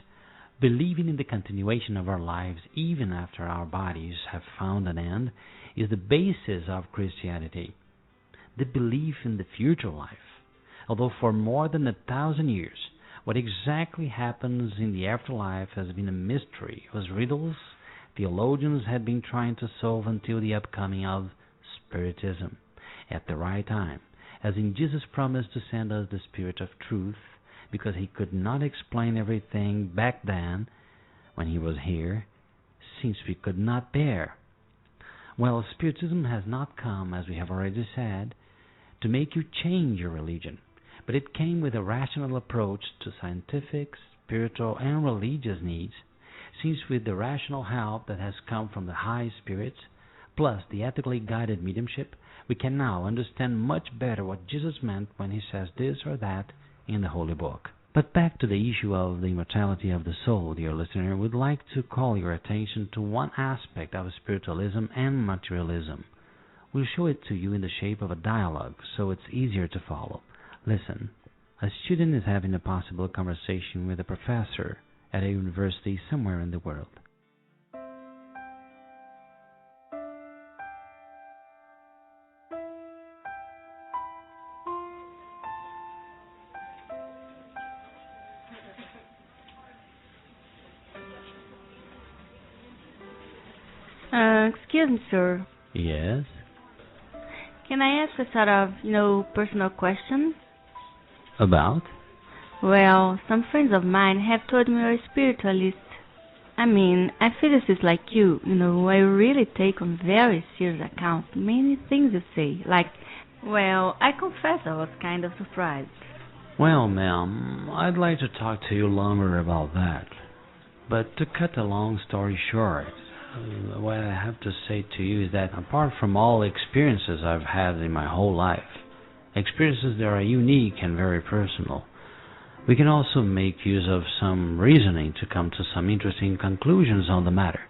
O: believing in the continuation of our lives even after our bodies have found an end is the basis of Christianity. The belief in the future life, although for more than 1,000 years, what exactly happens in the afterlife has been a mystery, whose riddles theologians had been trying to solve until the upcoming of Spiritism at the right time, as in Jesus' promise to send us the Spirit of Truth, because he could not explain everything back then when he was here, since we could not bear. Well, Spiritism has not come, as we have already said, to make you change your religion, but it came with a rational approach to scientific, spiritual, and religious needs, since with the rational help that has come from the high spirits, plus the ethically guided mediumship, we can now understand much better what Jesus meant when he says this or that in the Holy Book. But back to the issue of the immortality of the soul, dear listener, we'd like to call your attention to one aspect of spiritualism and materialism. We'll show it to you in the shape of a dialogue, so it's easier to follow. Listen, a student is having a possible conversation with a professor at a university somewhere in the world.
P: Excuse me, sir.
O: Yes?
P: Can I ask a sort of, personal question?
O: About?
P: Well, some friends of mine have told me you're a spiritualist. I mean, I physicists like you, I really take on very serious account many things you say. Like, well, I confess I was kind of surprised.
O: Well, ma'am, I'd like to talk to you longer about that. But to cut a long story short, what I have to say to you is that apart from all experiences I've had in my whole life, experiences that are unique and very personal, we can also make use of some reasoning to come to some interesting conclusions on the matter.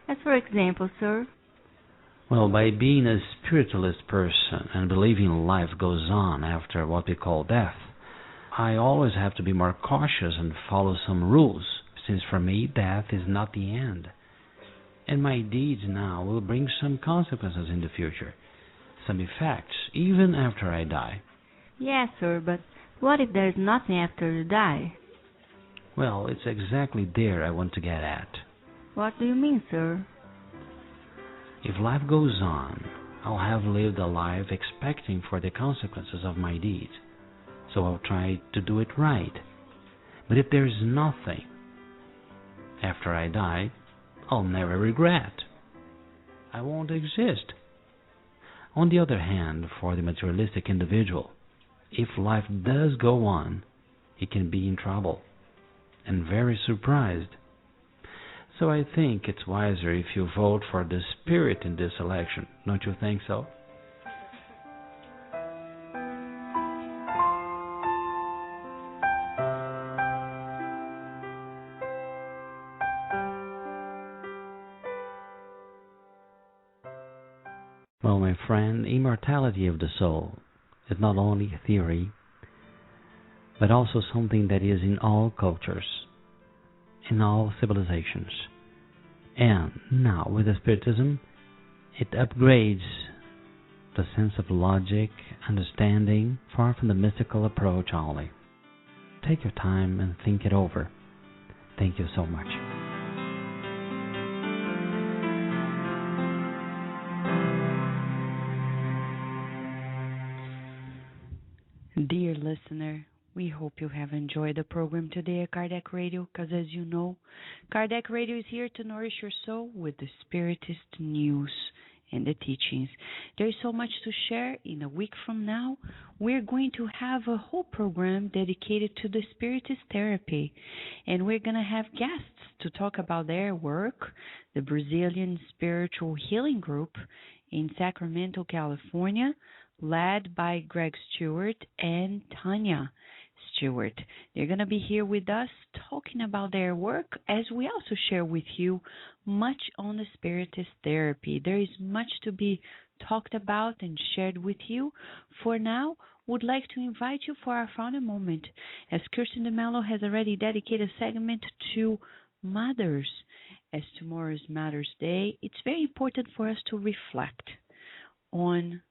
P: As for example, sir?
O: Well, by being a spiritualist person and believing life goes on after what we call death, I always have to be more cautious and follow some rules, since for me death is not the end. And my deeds now will bring some consequences in the future, some effects, even after I die.
P: Yes, sir, but what if there's nothing after you die?
O: Well, it's exactly there I want to get at.
P: What do you mean, sir?
O: If life goes on, I'll have lived a life expecting for the consequences of my deeds, so I'll try to do it right. But if there's nothing after I die, I'll never regret. I won't exist. On the other hand, for the materialistic individual, if life does go on, he can be in trouble and very surprised. So I think it's wiser if you vote for the Spirit in this election. Don't you think so? Well, my friend, immortality of the soul is not only a theory, but also something that is in all cultures, in all civilizations. And now, with the Spiritism, it upgrades the sense of logic, understanding, far from the mystical approach only. Take your time and think it over. Thank you so much.
C: Dear listener, we hope you have enjoyed the program today at Kardec Radio, because as you know, Kardec Radio is here to nourish your soul with the Spiritist news and the teachings. There is so much to share. In a week from now, we're going to have a whole program dedicated to the Spiritist therapy, and we're going to have guests to talk about their work, the Brazilian Spiritual Healing Group in Sacramento, California, led by Greg Stewart and Tanya Stewart. They're going to be here with us talking about their work, as we also share with you much on the Spiritist therapy. There is much to be talked about and shared with you. For now, would like to invite you for our final moment, as Kirsten DeMello has already dedicated a segment to mothers. As tomorrow is Mother's Day, it's very important for us to reflect on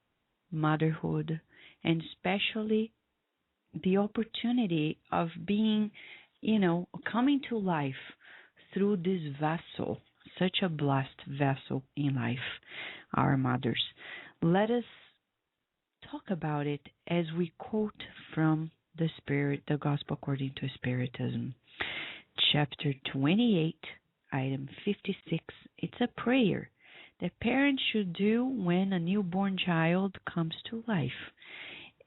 C: motherhood, and especially the opportunity of being, coming to life through this vessel, such a blessed vessel in life, our mothers. Let us talk about it as we quote from the Spirit, the Gospel according to Spiritism, chapter 28, item 56. It's a prayer that parents should do when a newborn child comes to life.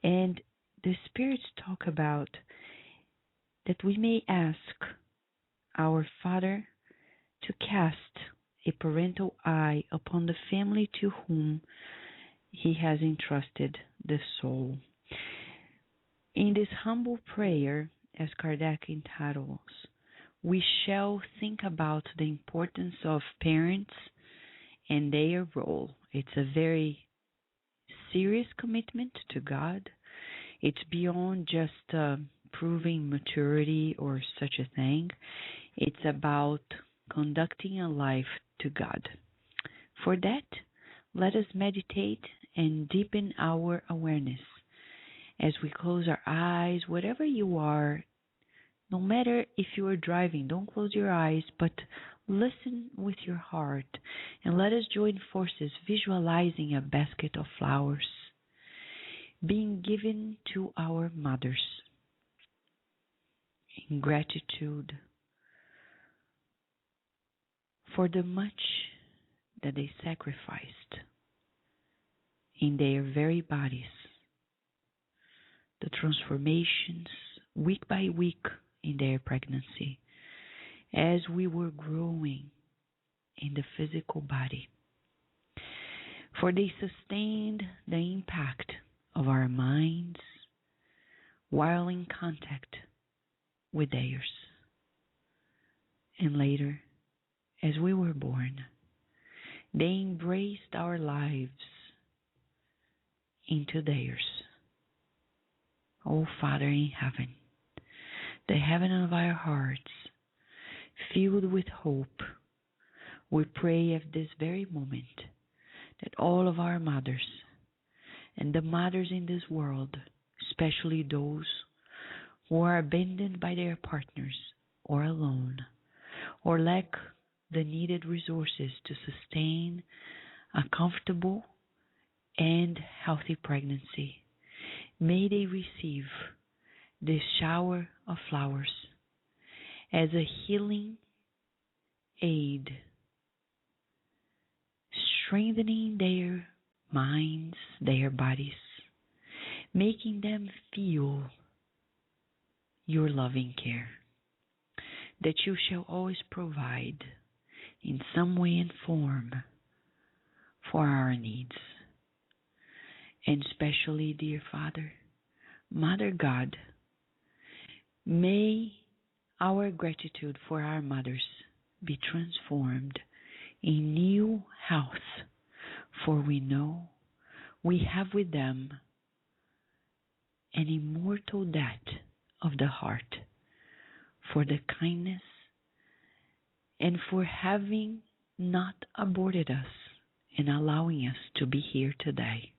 C: And the spirits talk about that we may ask our Father to cast a parental eye upon the family to whom He has entrusted the soul. In this humble prayer, as Kardec entitles, we shall think about the importance of parents and their role. It's a very serious commitment to God. It's beyond just proving maturity or such a thing. It's about conducting a life to God. For that, let us meditate and deepen our awareness. As we close our eyes, whatever you are, no matter if you are driving, don't close your eyes, but listen with your heart, and let us join forces visualizing a basket of flowers being given to our mothers in gratitude for the much that they sacrificed in their very bodies, the transformations week by week in their pregnancy, as we were growing in the physical body. For they sustained the impact of our minds while in contact with theirs. And later, as we were born, they embraced our lives into theirs. Oh, Father in heaven, the heaven of our hearts, filled with hope, we pray at this very moment that all of our mothers and the mothers in this world, especially those who are abandoned by their partners or alone, or lack the needed resources to sustain a comfortable and healthy pregnancy, may they receive this shower of flowers as a healing aid, strengthening their minds, their bodies, making them feel your loving care, that you shall always provide in some way and form for our needs. And especially, dear Father, Mother God, may our gratitude for our mothers be transformed in new health, for we know we have with them an immortal debt of the heart for the kindness and for having not aborted us and allowing us to be here today.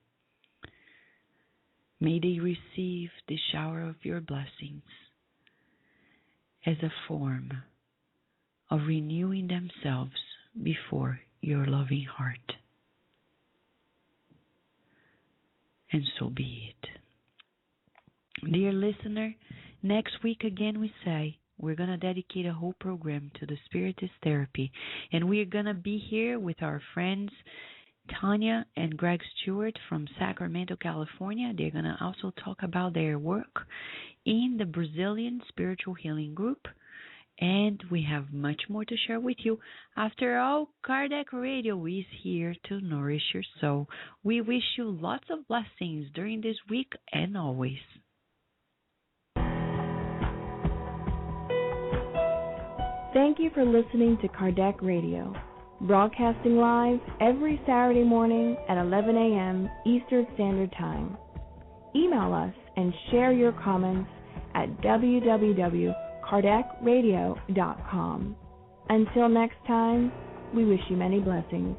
C: May they receive the shower of your blessings as a form of renewing themselves before your loving heart. And so be it. Dear listener, next week again we say we're going to dedicate a whole program to the Spiritist therapy, and we're going to be here with our friends Tanya and Greg Stewart from Sacramento, California. They're going to also talk about their work in the Brazilian Spiritual Healing Group, and we have much more to share with you. After all, Kardec Radio is here to nourish your soul. We wish you lots of blessings during this week and always.
A: Thank you for listening to Kardec Radio, broadcasting live every Saturday morning at 11 a.m. Eastern Standard Time. Email us and share your comments at www.kardecradio.com. Until next time, we wish you many blessings.